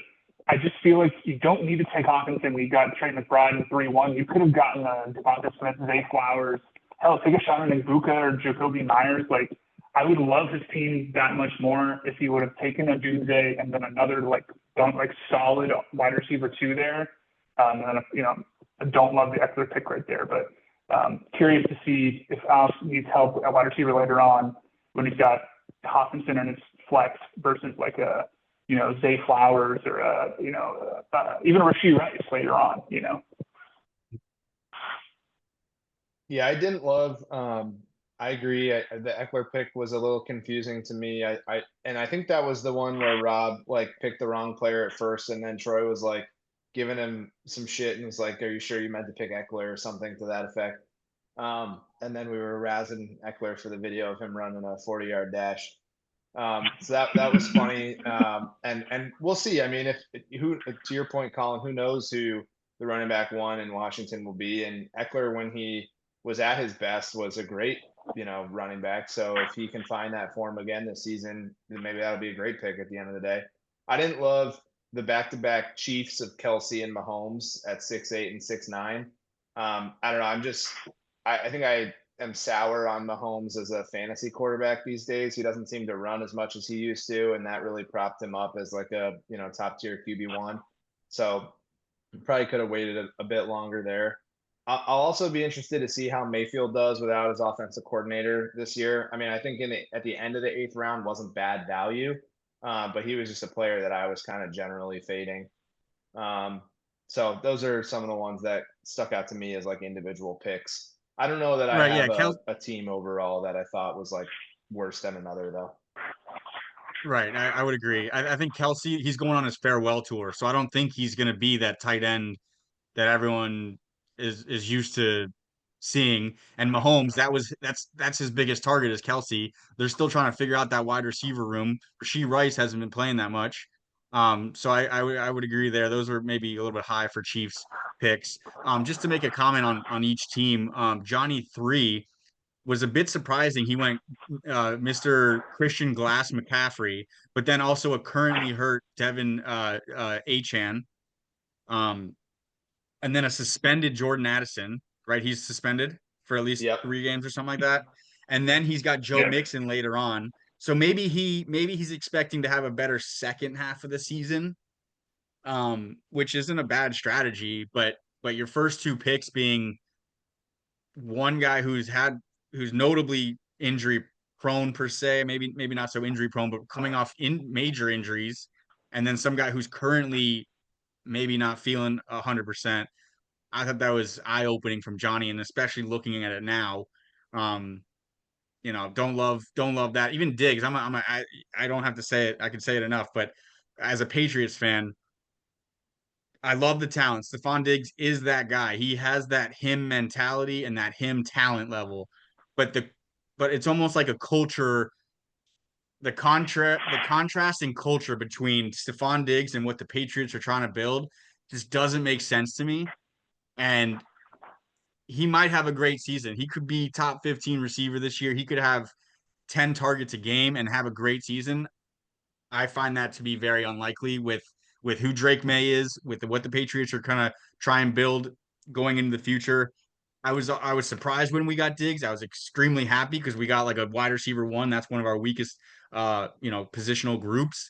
I just feel like you don't need to take Hawkinson. We got Trey McBride in 3-1. You could have gotten Devonta Smith, Zay Flowers. Hell, take a shot on Ibuka or Jacoby Myers. Like, I would love his team that much more if he would have taken a Dunze and then another solid wide receiver 2 there. And then I don't love the Eckler pick right there, but curious to see if Alex needs help at wide receiver later on when he's got Hawkinson in his flex versus like a Zay Flowers or even Rashee Rice later on. Yeah, I didn't love. I agree. The Eckler pick was a little confusing to me. I think that was the one where Rob picked the wrong player at first, and then Troy was giving him some shit and was like, "Are you sure you meant to pick Eckler?" or something to that effect. And then we were razzing Eckler for the video of him running a 40-yard dash. So that was funny. And we'll see. I mean, to your point, Colin, who knows who the running back 1 in Washington will be? And Eckler, when he was at his best, was a great, running back. So if he can find that form again this season, then maybe that'll be a great pick at the end of the day. I didn't love the back-to-back Chiefs of Kelsey and Mahomes at 6'8" and 6'9". I don't know. I think I am sour on Mahomes as a fantasy quarterback these days. He doesn't seem to run as much as he used to, and that really propped him up as a top tier QB1. So probably could have waited a bit longer there. I'll also be interested to see how Mayfield does without his offensive coordinator this year. I mean, I think at the end of the 8th round wasn't bad value, but he was just a player that I was kind of generally fading. So those are some of the ones that stuck out to me as individual picks. I don't know that I have a team overall that I thought was worse than another though. Right, I would agree. I think Kelsey, he's going on his farewell tour, so I don't think he's going to be that tight end that everyone is used to seeing. And Mahomes, that's his biggest target is Kelsey. They're still trying to figure out that wide receiver room. Rashee Rice hasn't been playing that much. So I would agree there. Those were maybe a little bit high for Chiefs picks. Just to make a comment on each team, Johnny 3, was a bit surprising. He went Mr. Christian Glass McCaffrey, but then also a currently hurt Devin Achan, um, and then a suspended Jordan Addison. Right, he's suspended for at least Yep. 3 games or something like that. And then he's got Joe Yeah. Mixon later on. So maybe he's expecting to have a better second half of the season, which isn't a bad strategy. But your first two picks being one guy who's notably injury prone per se, maybe not so injury prone, but coming off in major injuries, and then some guy who's currently maybe not feeling 100%. I thought that was eye opening from Johnny, and especially looking at it now. Don't love that. Even Diggs, I don't have to say it. I can say it enough, but as a Patriots fan, I love the talent. Stephon Diggs is that guy. He has that him mentality and that him talent level. But it's almost like a culture, the contrasting culture between Stephon Diggs and what the Patriots are trying to build just doesn't make sense to me. And he might have a great season. He could be top 15 receiver this year. He could have 10 targets a game and have a great season. I find that to be very unlikely with who Drake May is, with what the Patriots are kind of try and build going into the future. I was surprised when we got Diggs. I was extremely happy because we got like a wide receiver one. That's one of our weakest positional groups.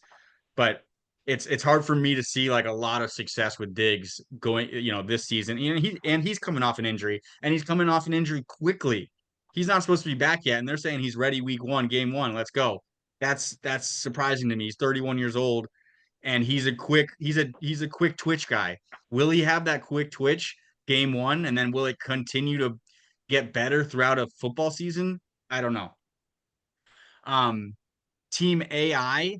But it's hard for me to see like a lot of success with Diggs going, this season. He's coming off an injury, and he's coming off an injury quickly. He's not supposed to be back yet, and they're saying he's ready week 1, game 1. Let's go. That's surprising to me. He's 31 years old, and he's a quick twitch guy. Will he have that quick twitch game 1, and then will it continue to get better throughout a football season? I don't know. Team AI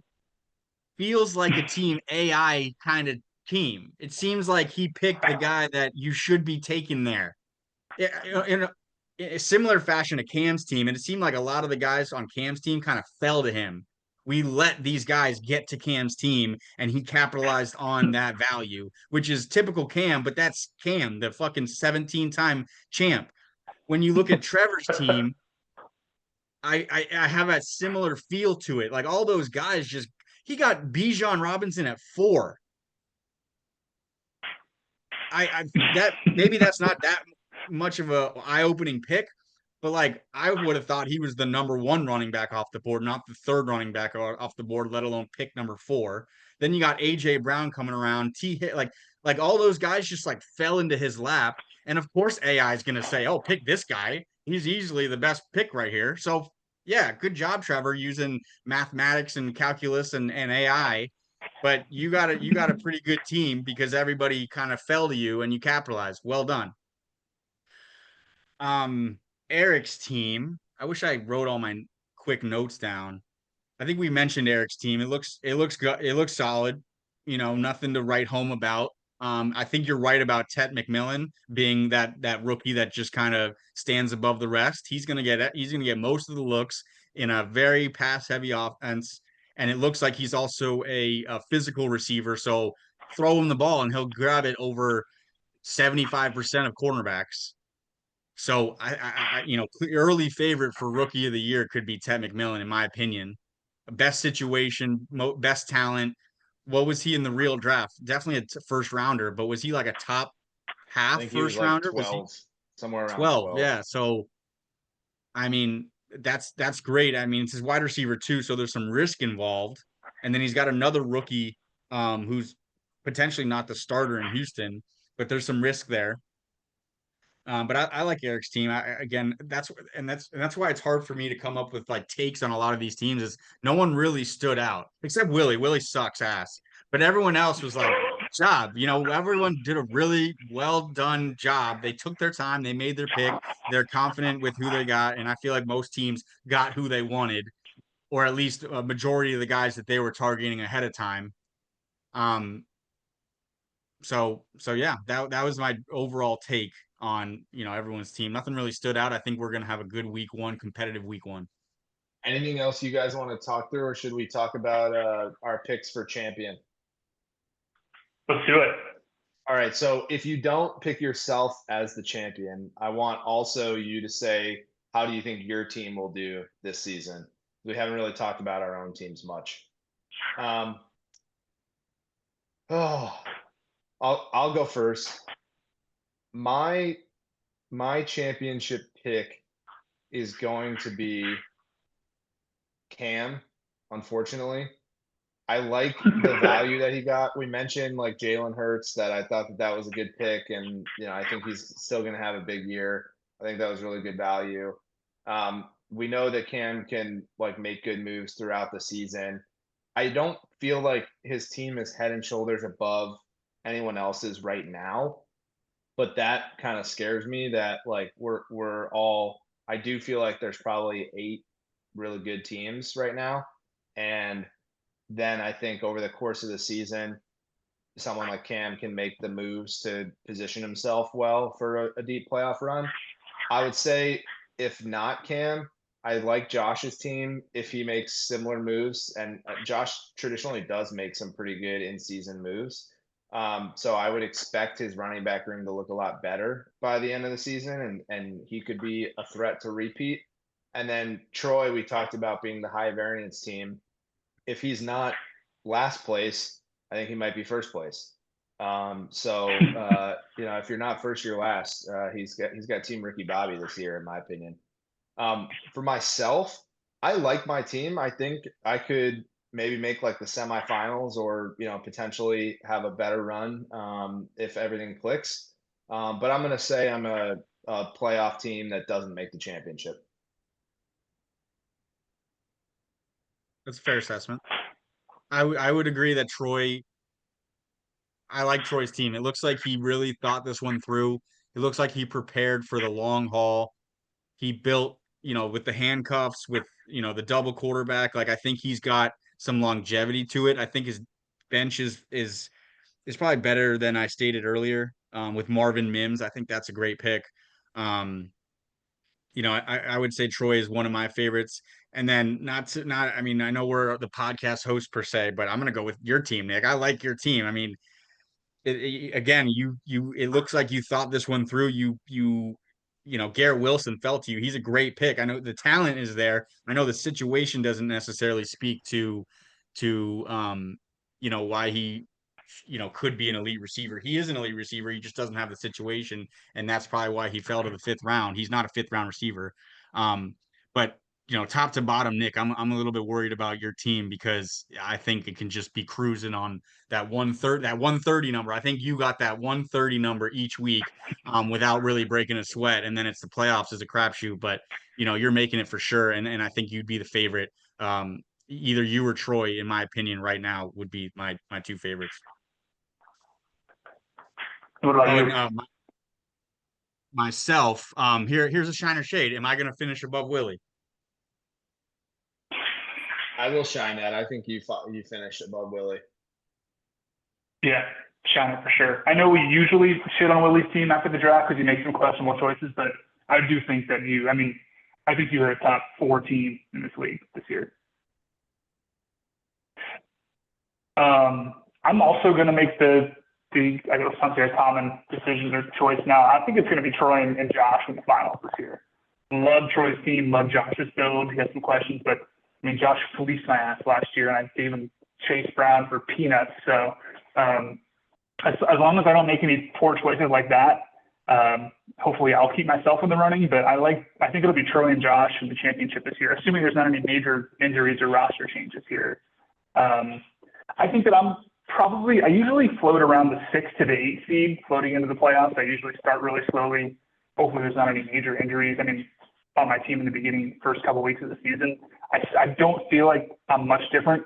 feels like a team AI kind of team. It seems like he picked the guy that you should be taking there. In a similar fashion to Cam's team, and it seemed like a lot of the guys on Cam's team kind of fell to him. We let these guys get to Cam's team, and he capitalized on that value, which is typical Cam, but that's Cam, the fucking 17-time champ. When you look at Trevor's team, I have a similar feel to it. Like all those guys he got Bijan Robinson at 4. That maybe that's not that much of a eye-opening pick, but like I would have thought he was the number 1 running back off the board, not the 3rd running back off the board, let alone pick number 4. Then you got AJ Brown coming around, like all those guys just like fell into his lap. And of course AI is gonna say, oh, pick this guy. He's easily the best pick right here. So yeah, good job, Trevor, using mathematics and calculus and AI. But you got a pretty good team because everybody kind of fell to you and you capitalized. Well done. Eric's team. I wish I wrote all my quick notes down. I think we mentioned Eric's team. It looks good. It looks solid. Nothing to write home about. I think you're right about Tet McMillan being that rookie that just kind of stands above the rest. He's gonna get most of the looks in a very pass heavy offense, and it looks like he's also a physical receiver. So throw him the ball and he'll grab it over 75% of cornerbacks. So early favorite for rookie of the year could be Ted McMillan, in my opinion. Best situation, best talent. What was he in the real draft? Definitely a first rounder, but was he like a top I half think he was first like rounder? 12, somewhere around 12? 12. Yeah. So I mean, that's great. I mean, it's his wide receiver too, so there's some risk involved. And then he's got another rookie who's potentially not the starter in Houston, but there's some risk there. But I like Eric's team. Again, that's why it's hard for me to come up with like takes on a lot of these teams. Is no one really stood out except Willie. Willie sucks ass, but everyone else was like, job. Everyone did a really well done job. They took their time. They made their pick. They're confident with who they got, and I feel like most teams got who they wanted, or at least a majority of the guys that they were targeting ahead of time. So yeah, that was my overall take on everyone's team. Nothing really stood out. I think we're gonna have a good week 1, competitive week 1. Anything else you guys want to talk through, or should we talk about our picks for champion? Let's do it. All right. So if you don't pick yourself as the champion, I want also you to say how do you think your team will do this season? We haven't really talked about our own teams much. Oh, I'll go first. My championship pick is going to be Cam, unfortunately. I like the value that he got. We mentioned like Jalen Hurts, that I thought that was a good pick, and I think he's still going to have a big year. I think that was really good value. We know that Cam can like make good moves throughout the season. I don't feel like his team is head and shoulders above anyone else's right now, but that kind of scares me that like we're all. I do feel like there's probably 8 really good teams right now, and then I think over the course of the season, someone like Cam can make the moves to position himself well for a deep playoff run. I would say if not Cam, I like Josh's team if he makes similar moves, and Josh traditionally does make some pretty good in-season moves. So I would expect his running back room to look a lot better by the end of the season, and he could be a threat to repeat. And then Troy, we talked about being the high variance team. If he's not last place, I think he might be first place. If you're not first, you're last. He's got Team Ricky Bobby this year, in my opinion. For myself, I like my team. I think I could maybe make like the semifinals, or potentially have a better run if everything clicks. But I'm gonna say I'm a playoff team that doesn't make the championship. That's a fair assessment. I would agree that I like Troy's team. It looks like he really thought this one through. It looks like he prepared for the long haul. He built, with the handcuffs, with, the double quarterback. Like I think he's got some longevity to it. I think his bench is probably better than I stated earlier. With Marvin Mims, I think that's a great pick. I would say Troy is one of my favorites. And then I mean, I know we're the podcast host per se, but I'm gonna go with your team, Nick. I like your team. I mean, again, it looks like you thought this one through. Garrett Wilson fell to you. He's a great pick. I know the talent is there. I know the situation doesn't necessarily speak to why he could be an elite receiver. He is an elite receiver. He just doesn't have the situation, and that's probably why he fell to the 5th round. He's not a 5th round receiver. But top to bottom, Nick, I'm a little bit worried about your team because I think it can just be cruising on that 130 number. I think you got that 130 number each week without really breaking a sweat. And then it's the playoffs as a crapshoot, but you're making it for sure. And I think you'd be the favorite. Either you or Troy, in my opinion, right now would be my 2 favorites. What about you? And myself, here's a shiner shade. Am I going to finish above Willie? I will shine that. I think you finished above Willie. Yeah, shine it for sure. I know we usually shit on Willie's team after the draft because he makes some questionable choices, but I do think that I think you're a top 4 team in this league this year. I'm also going to make the I guess something a common decision or choice now. I think it's going to be Troy and Josh in the finals this year. Love Troy's team, love Josh's build. He has some questions, but I mean, Josh fleeced my ass last year, and I gave him Chase Brown for peanuts. So as long as I don't make any poor choices like that, hopefully I'll keep myself in the running. But I think it'll be Troy and Josh in the championship this year, assuming there's not any major injuries or roster changes here. I think that I usually float around the 6 to the 8 seed floating into the playoffs. I usually start really slowly. Hopefully there's not any major injuries. I mean, on my team in the beginning, first couple of weeks of the season, I don't feel like I'm much different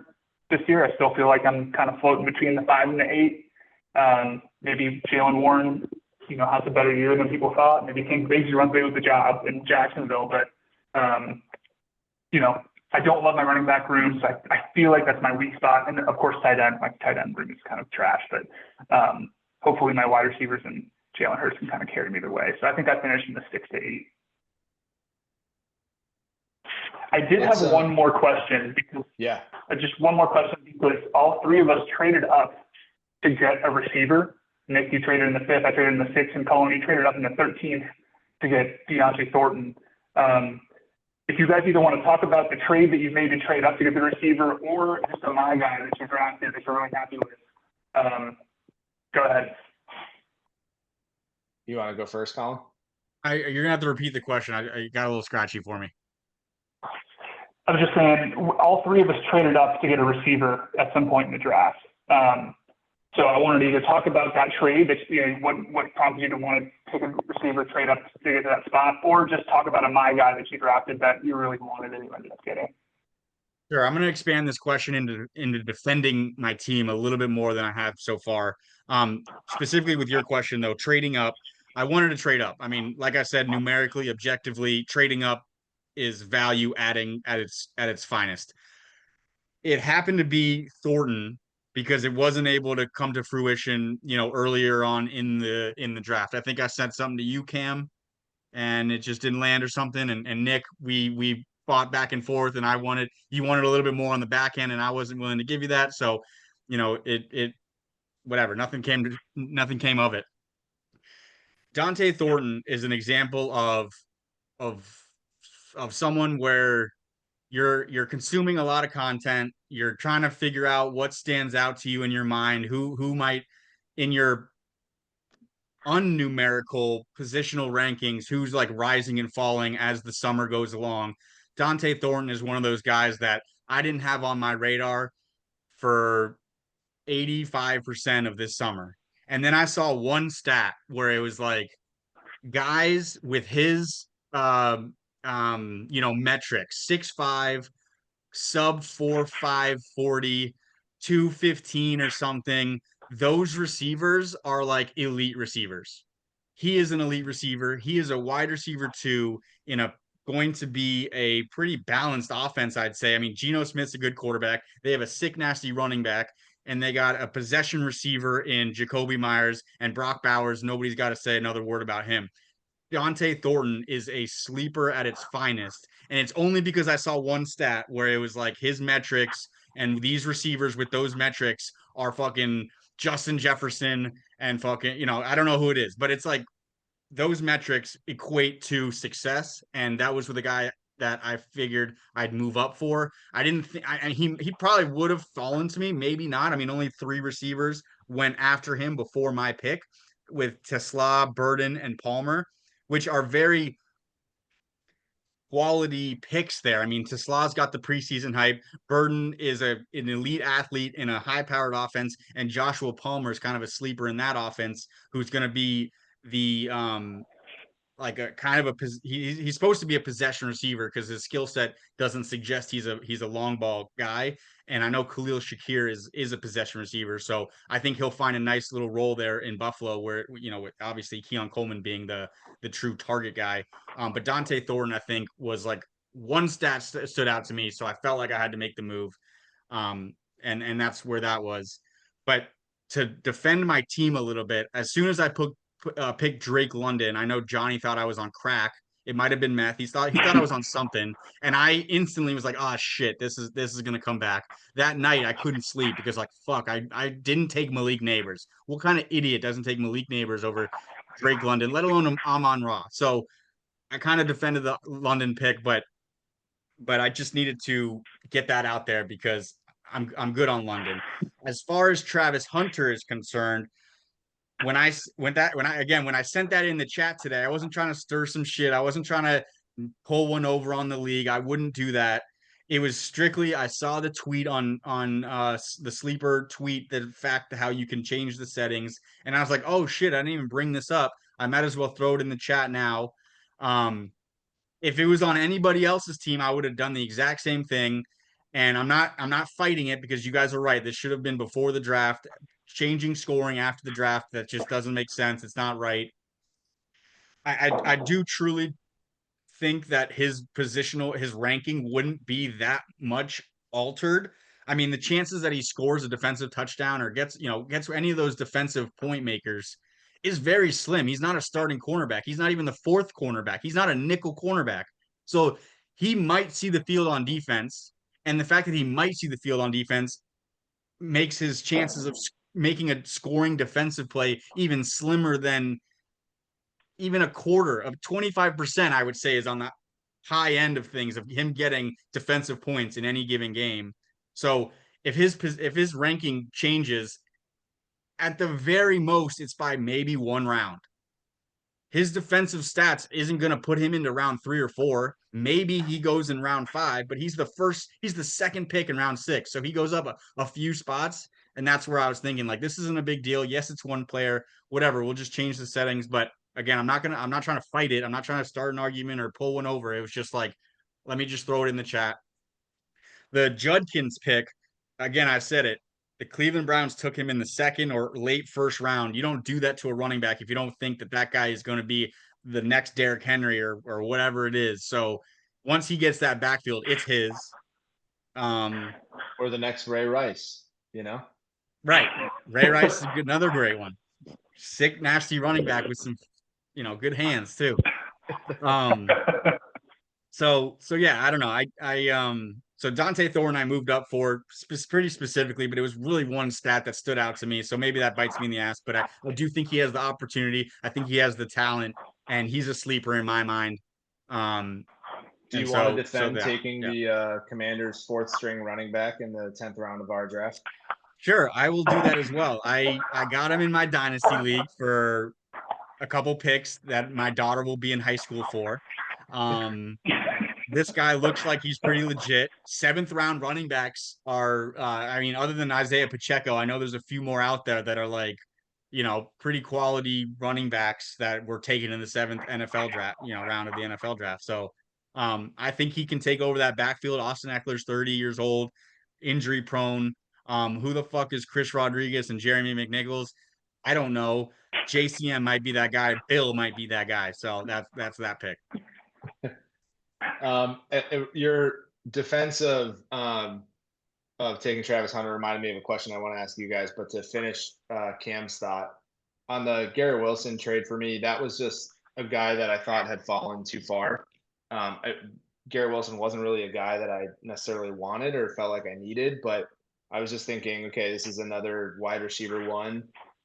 this year. I still feel like I'm kind of floating between the 5 and the 8. Maybe Jalen Warren, has a better year than people thought. Maybe King Bigsby runs away with the job in Jacksonville, but I don't love my running back room, so I feel like that's my weak spot. And of course, tight end room is kind of trash, but hopefully my wide receivers and Jalen Hurts can kind of carry me the way. So I think I finished in the 6 to 8. I did have one more question just one more question because all 3 of us traded up to get a receiver. Nick, you traded in the 5th, I traded in the 6th, and Colin, you traded up in the 13th to get Deontay Thornton. If you guys either want to talk about the trade that you made to trade up to get the receiver, or just a my guy that you drafted that you're really happy with, go ahead. You want to go first, Colin? You're gonna have to repeat the question. I got a little scratchy for me. I was just saying, all three of us traded up to get a receiver at some point in the draft. So I wanted to either talk about that trade, that, you know, what prompted you to want to take a receiver, trade up to get to that spot, or just talk about a my guy that you drafted that you really wanted and you ended up getting. Sure, I'm going to expand this question into defending my team a little bit more than I have so far. Specifically with your question though, trading up, I wanted to trade up. I mean, like I said, numerically, objectively, trading up is value adding at its finest. It happened to be Thornton because it wasn't able to come to fruition, you know, earlier on in the draft. I think I sent something to you, Cam, and it just didn't land or something. And Nick, we fought back and forth, and you wanted a little bit more on the back end, and I wasn't willing to give you that. So, you know, it whatever, nothing came of it. Dante Thornton is an example of someone where you're consuming a lot of content, you're trying to figure out what stands out to you in your mind, who might in your unnumerical positional rankings, who's like rising and falling as the summer goes along. Dante Thornton is one of those guys that I didn't have on my radar for 85% of this summer. And then I saw one stat where it was like guys with his you know, metrics, 6'5", sub 4.5 40, 215 or something. Those receivers are like elite receivers. He is an elite receiver. He is a wide receiver too, in a going to be a pretty balanced offense, I'd say. I mean, Geno Smith's a good quarterback. They have a sick, nasty running back, and they got a possession receiver in Jacoby Myers and Brock Bowers. Nobody's got to say another word about him. Dante Thornton is a sleeper at its finest. And it's only because I saw one stat where it was like his metrics and these receivers with those metrics are fucking Justin Jefferson and fucking, you know, I don't know who it is, but it's like those metrics equate to success. And that was with a guy that I figured I'd move up for. I didn't think he probably would have fallen to me, maybe not. I mean, only 3 receivers went after him before my pick with Tesla, Burden, and Palmer, which are very quality picks there. I mean, Tesla's got the preseason hype. Burden is an elite athlete in a high-powered offense, and Joshua Palmer is kind of a sleeper in that offense, who's going to be the like a kind of a he's supposed to be a possession receiver because his skill set doesn't suggest he's a long ball guy. And I know Khalil Shakir is a possession receiver, so I think he'll find a nice little role there in Buffalo, where, you know, with obviously Keon Coleman being the true target guy. But Dante Thornton, I think, was like one stat stood out to me, so I felt like I had to make the move, and that's where that was. But to defend my team a little bit, as soon as I picked Drake London, I know Johnny thought I was on crack. It might have been meth. He thought I was on something, and I instantly was like, "Oh shit, this is gonna come back." That night, I couldn't sleep because, like, fuck, I didn't take Malik Neighbors. What kind of idiot doesn't take Malik Neighbors over Drake London, let alone Amon-Ra? So I kind of defended the London pick, but I just needed to get that out there because I'm good on London. As far as Travis Hunter is concerned, when I sent that in the chat today, I wasn't trying to stir some shit. I wasn't trying to pull one over on the league. I wouldn't do that. It was strictly, I saw the tweet on the sleeper tweet, the fact that how you can change the settings, and I was like, oh shit, I didn't even bring this up. I might as well throw it in the chat now. If it was on anybody else's team, I would have done the exact same thing. And I'm not fighting it because you guys are right. This should have been before the draft. Changing scoring after the draft, that just doesn't make sense. It's not right. I do truly think that his ranking wouldn't be that much altered. I mean, the chances that he scores a defensive touchdown or gets any of those defensive point makers is very slim. He's not a starting cornerback. He's not even the 4th cornerback. He's not a nickel cornerback. So he might see the field on defense. And the fact that he might see the field on defense makes his chances of making a scoring defensive play even slimmer than even a quarter of 25%, I would say, is on high end of things of him getting defensive points in any given game. So if his ranking changes, at the very most, it's by maybe one round. His defensive stats isn't going to put him into round 3 or 4. Maybe he goes in round 5, but he's the second pick in round 6. So he goes up a few spots. And that's where I was thinking, like, this isn't a big deal. Yes, it's one player, whatever. We'll just change the settings. But again, I'm not trying to fight it. I'm not trying to start an argument or pull one over. It was just like, let me just throw it in the chat. The Judkins pick, again, I said it. The Cleveland Browns took him in the second or late first round. You don't do that to a running back if you don't think that guy is going to be the next Derrick Henry or whatever it is. So once he gets that backfield, it's his. Or the next Ray Rice, you know? Right. Ray Rice is another great one. Sick, nasty running back with some, good hands too. So yeah, I don't know. So Dante Thorne I moved up for pretty specifically, but it was really one stat that stood out to me. So maybe that bites me in the ass, but I do think he has the opportunity. I think he has the talent, and he's a sleeper in my mind. Do you want to defend taking the Commanders' 4th string running back in the 10th round of our draft? Sure, I will do that as well. I got him in my dynasty league for a couple picks that my daughter will be in high school for. This guy looks like he's pretty legit. 7th round running backs are, other than Isaiah Pacheco, I know there's a few more out there that are like, pretty quality running backs that were taken in the 7th NFL draft, round of the NFL draft. So I think he can take over that backfield. Austin Eckler's 30 years old, injury prone. Who the fuck is Chris Rodriguez and Jeremy McNichols? I don't know. JCM might be that guy. Bill might be that guy. So that's that pick. Your defense of taking Travis Hunter reminded me of a question I want to ask you guys. But to finish Cam's thought on the Garrett Wilson trade, for me, that was just a guy that I thought had fallen too far. Garrett Wilson wasn't really a guy that I necessarily wanted or felt like I needed, but I was just thinking, okay, this is another wide receiver 1.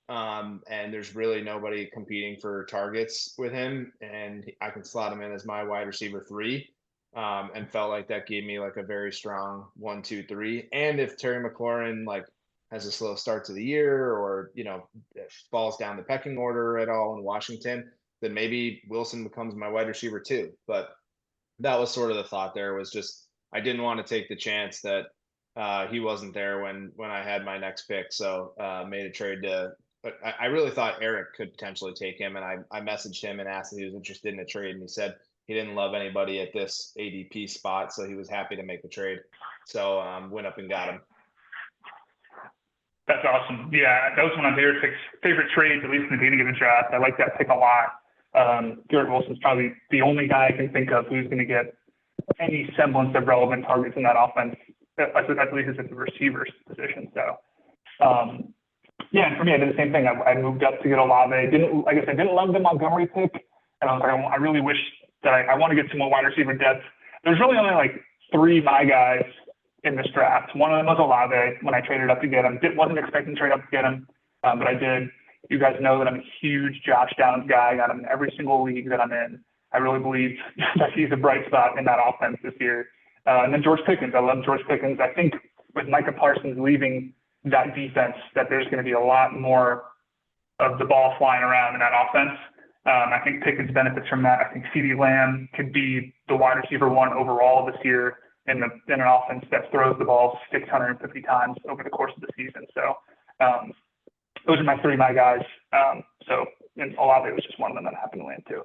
And there's really nobody competing for targets with him, and I can slot him in as my wide receiver 3. And felt like that gave me like a very strong 1, 2, 3. And if Terry McLaurin like has a slow start to the year, or falls down the pecking order at all in Washington, then maybe Wilson becomes my wide receiver 2. But that was sort of the thought there, was just I didn't want to take the chance that he wasn't there when I had my next pick. So made a trade to. But I really thought Eric could potentially take him, and I messaged him and asked if he was interested in a trade, and he said he didn't love anybody at this ADP spot, so he was happy to make the trade. So went up and got him. That's awesome. Yeah, that was one of my favorite trades, at least in the beginning of the draft. I like that pick a lot. Garrett Wilson's probably the only guy I can think of who's going to get any semblance of relevant targets in that offense, at least at the receivers position. So, yeah, and for me, I did the same thing. I moved up to get Olave. I didn't love the Montgomery pick, and I was like, I really wish that I want to get some more wide receiver depth. There's really only like 3 my guys in this draft. One of them was Olave when I traded up to get him. Wasn't expecting to trade up to get him, but I did. You guys know that I'm a huge Josh Downs guy. I got him in every single league that I'm in. I really believe that he's a bright spot in that offense this year. And then George Pickens. I love George Pickens. I think with Micah Parsons leaving that defense, that there's going to be a lot more of the ball flying around in that offense. I think Pickens benefits from that. I think CeeDee Lamb could be the wide receiver 1 overall this year in an offense that throws the ball 650 times over the course of the season. So those are my 3 my guys. And Olave was just one of them that happened to land too.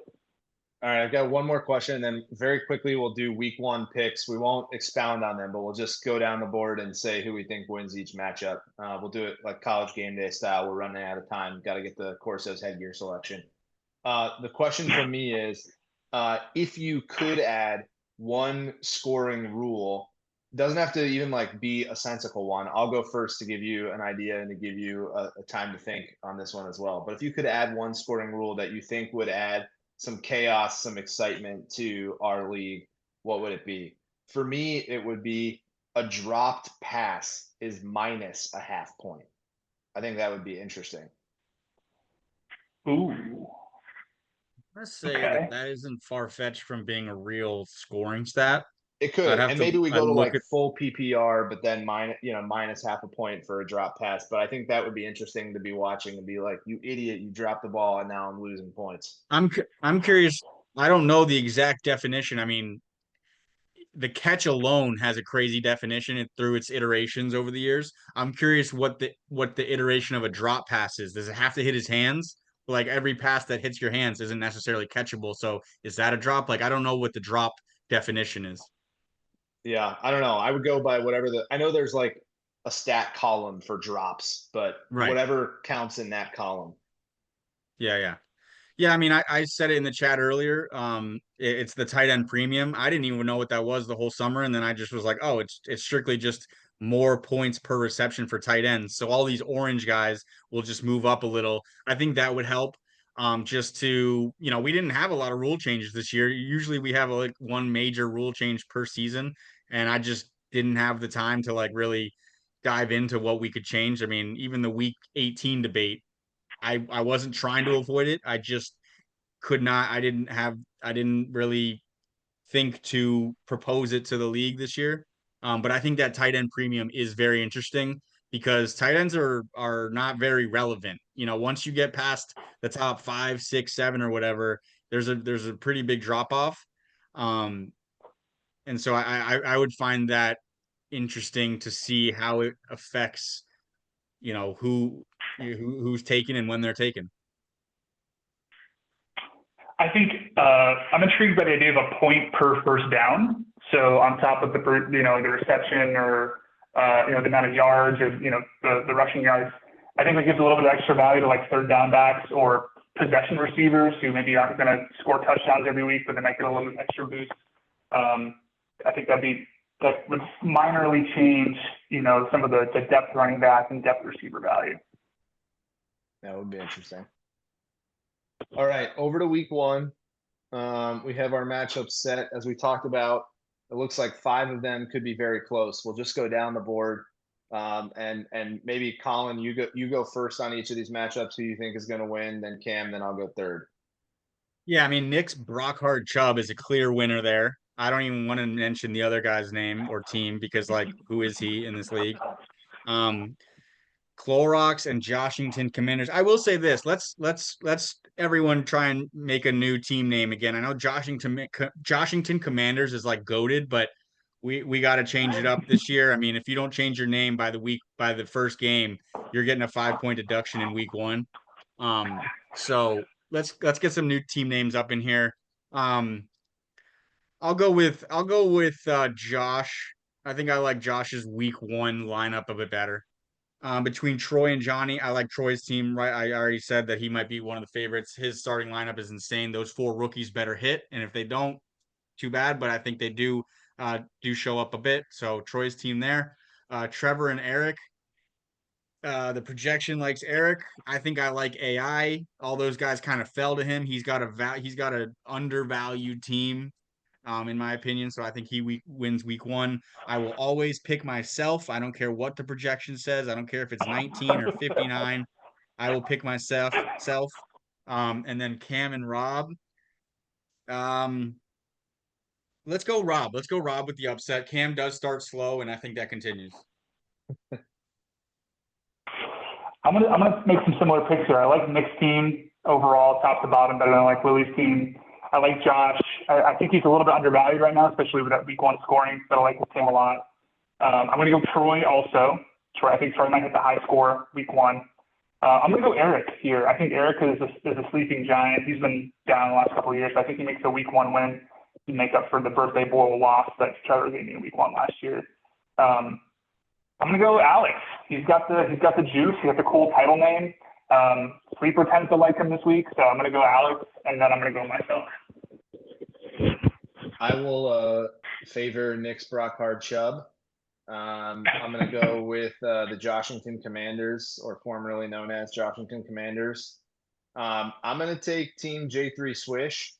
All right, I've got one more question, and then very quickly we'll do week 1 picks. We won't expound on them, but we'll just go down the board and say who we think wins each matchup. We'll do it like college game day style. We're running out of time. Got to get the Corso's headgear selection. The question for me is, if you could add one scoring rule, doesn't have to even like be a sensical one. I'll go first to give you an idea and to give you a time to think on this one as well. But if you could add one scoring rule that you think would add some chaos, some excitement to our league, what would it be? For me, it would be a dropped pass is minus a half point. I think that would be interesting. Ooh. Let's say Okay. that isn't far-fetched from being a real scoring stat. It I'd could, have and to maybe we I'd go to look like at full PPR, but then minus half a point for a drop pass. But I think that would be interesting to be watching and be like, "You idiot! You dropped the ball, and now I'm losing points." I'm curious. I don't know the exact definition. I mean, the catch alone has a crazy definition through its iterations over the years. I'm curious what the iteration of a drop pass is. Does it have to hit his hands? Like every pass that hits your hands isn't necessarily catchable. So is that a drop? Like I don't know what the drop definition is. Yeah, I don't know. I would go by whatever I know there's like a stat column for drops, but Right. whatever counts in that column. Yeah, yeah. Yeah, I mean, I said it in the chat earlier. It's the tight end premium. I didn't even know what that was the whole summer, and then I just was like, oh, it's strictly just more points per reception for tight ends. So all these orange guys will just move up a little. I think that would help. Just to, we didn't have a lot of rule changes this year. Usually we have like one major rule change per season, and I just didn't have the time to like really dive into what we could change. I mean, even the week 18 debate, I wasn't trying to avoid it. I just could not. I didn't really think to propose it to the league this year. But I think that tight end premium is very interesting because tight ends are not very relevant. Once you get past the top 5, 6, 7, or whatever, there's a pretty big drop off. Um, and so I would find that interesting to see how it affects, who's taken and when they're taken. I think I'm intrigued by the idea of a point per first down. So on top of the reception or the amount of yards or the rushing yards, I think it gives a little bit of extra value to like third down backs or possession receivers who maybe aren't going to score touchdowns every week, but they might get a little bit extra boost. I think that would minorly change some of the depth running back and depth receiver value. That would be interesting. All right, over to week 1. We have our matchups set as we talked about. It looks like 5 of them could be very close. We'll just go down the board, and maybe Colin, you go first on each of these matchups. Who you think is going to win? Then Cam, then I'll go third. Yeah, I mean, Nick's Brockhart Chubb is a clear winner there. I don't even want to mention the other guy's name or team because, like, who is he in this league? Um, Clorox and Joshington Commanders. I will say this: let's everyone try and make a new team name again. I know Joshington Commanders is like goated, but we got to change it up this year. I mean, if you don't change your name by the first game, you're getting a 5-point deduction in week 1. So let's get some new team names up in here. Um, I'll go with Josh. I think I like Josh's week 1 lineup a bit better. Between Troy and Johnny, I like Troy's team. Right, I already said that he might be one of the favorites. His starting lineup is insane. Those 4 rookies better hit, and if they don't, too bad. But I think they do show up a bit. So Troy's team there. Trevor and Eric. The projection likes Eric. I think I like AI. All those guys kind of fell to him. He's got an undervalued team, in my opinion. So I think he wins week 1. I will always pick myself. I don't care what the projection says. I don't care if it's 19 or 59. I will pick myself. And then Cam and Rob. Um, let's go Rob. Let's go Rob with the upset. Cam does start slow, and I think that continues. I'm gonna make some similar picks here. I like Nick's team overall, top to bottom, better than I like Willie's team. I like Josh. I think he's a little bit undervalued right now, especially with that week 1 scoring, but I like his team a lot. I'm gonna go Troy also. I think Troy might hit the high score week 1. I'm gonna go Eric here. I think Eric is a sleeping giant. He's been down the last couple of years. I think he makes a week 1 win to make up for the birthday bowl loss that Trevor gave me in week 1 last year. I'm gonna go Alex. He's got the juice. He's got the cool title name. Sleeper tends to like him this week, so I'm gonna go Alex, and then I'm gonna go myself. I will favor Nick's Brockhart Chubb. I'm going to go with the Joshington Commanders, or formerly known as Joshington Commanders. I'm going to take Team J3 Swish.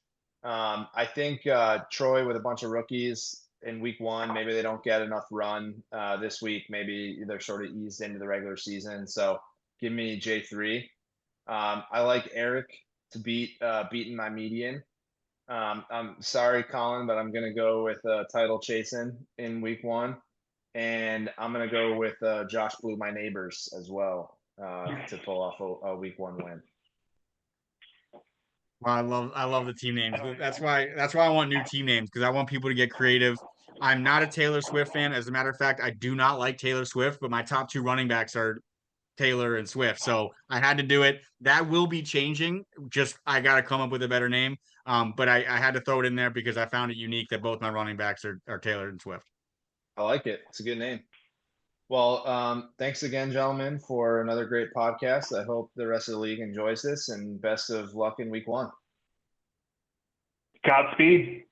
I think Troy with a bunch of rookies in week 1, maybe they don't get enough run this week. Maybe they're sort of eased into the regular season. So give me J3. I like Eric to beating my median. I'm sorry, Colin, but I'm going to go with title chasing in week 1. And I'm going to go with Josh Blew My Neighbors as well to pull off a week 1 win. Well, I love the team names. That's why I want new team names, because I want people to get creative. I'm not a Taylor Swift fan. As a matter of fact, I do not like Taylor Swift, but my top 2 running backs are Taylor and Swift. So I had to do it. That will be changing. Just I got to come up with a better name. But I had to throw it in there because I found it unique that both my running backs are Taylor and Swift. I like it. It's a good name. Well, thanks again, gentlemen, for another great podcast. I hope the rest of the league enjoys this, and best of luck in week 1. Godspeed.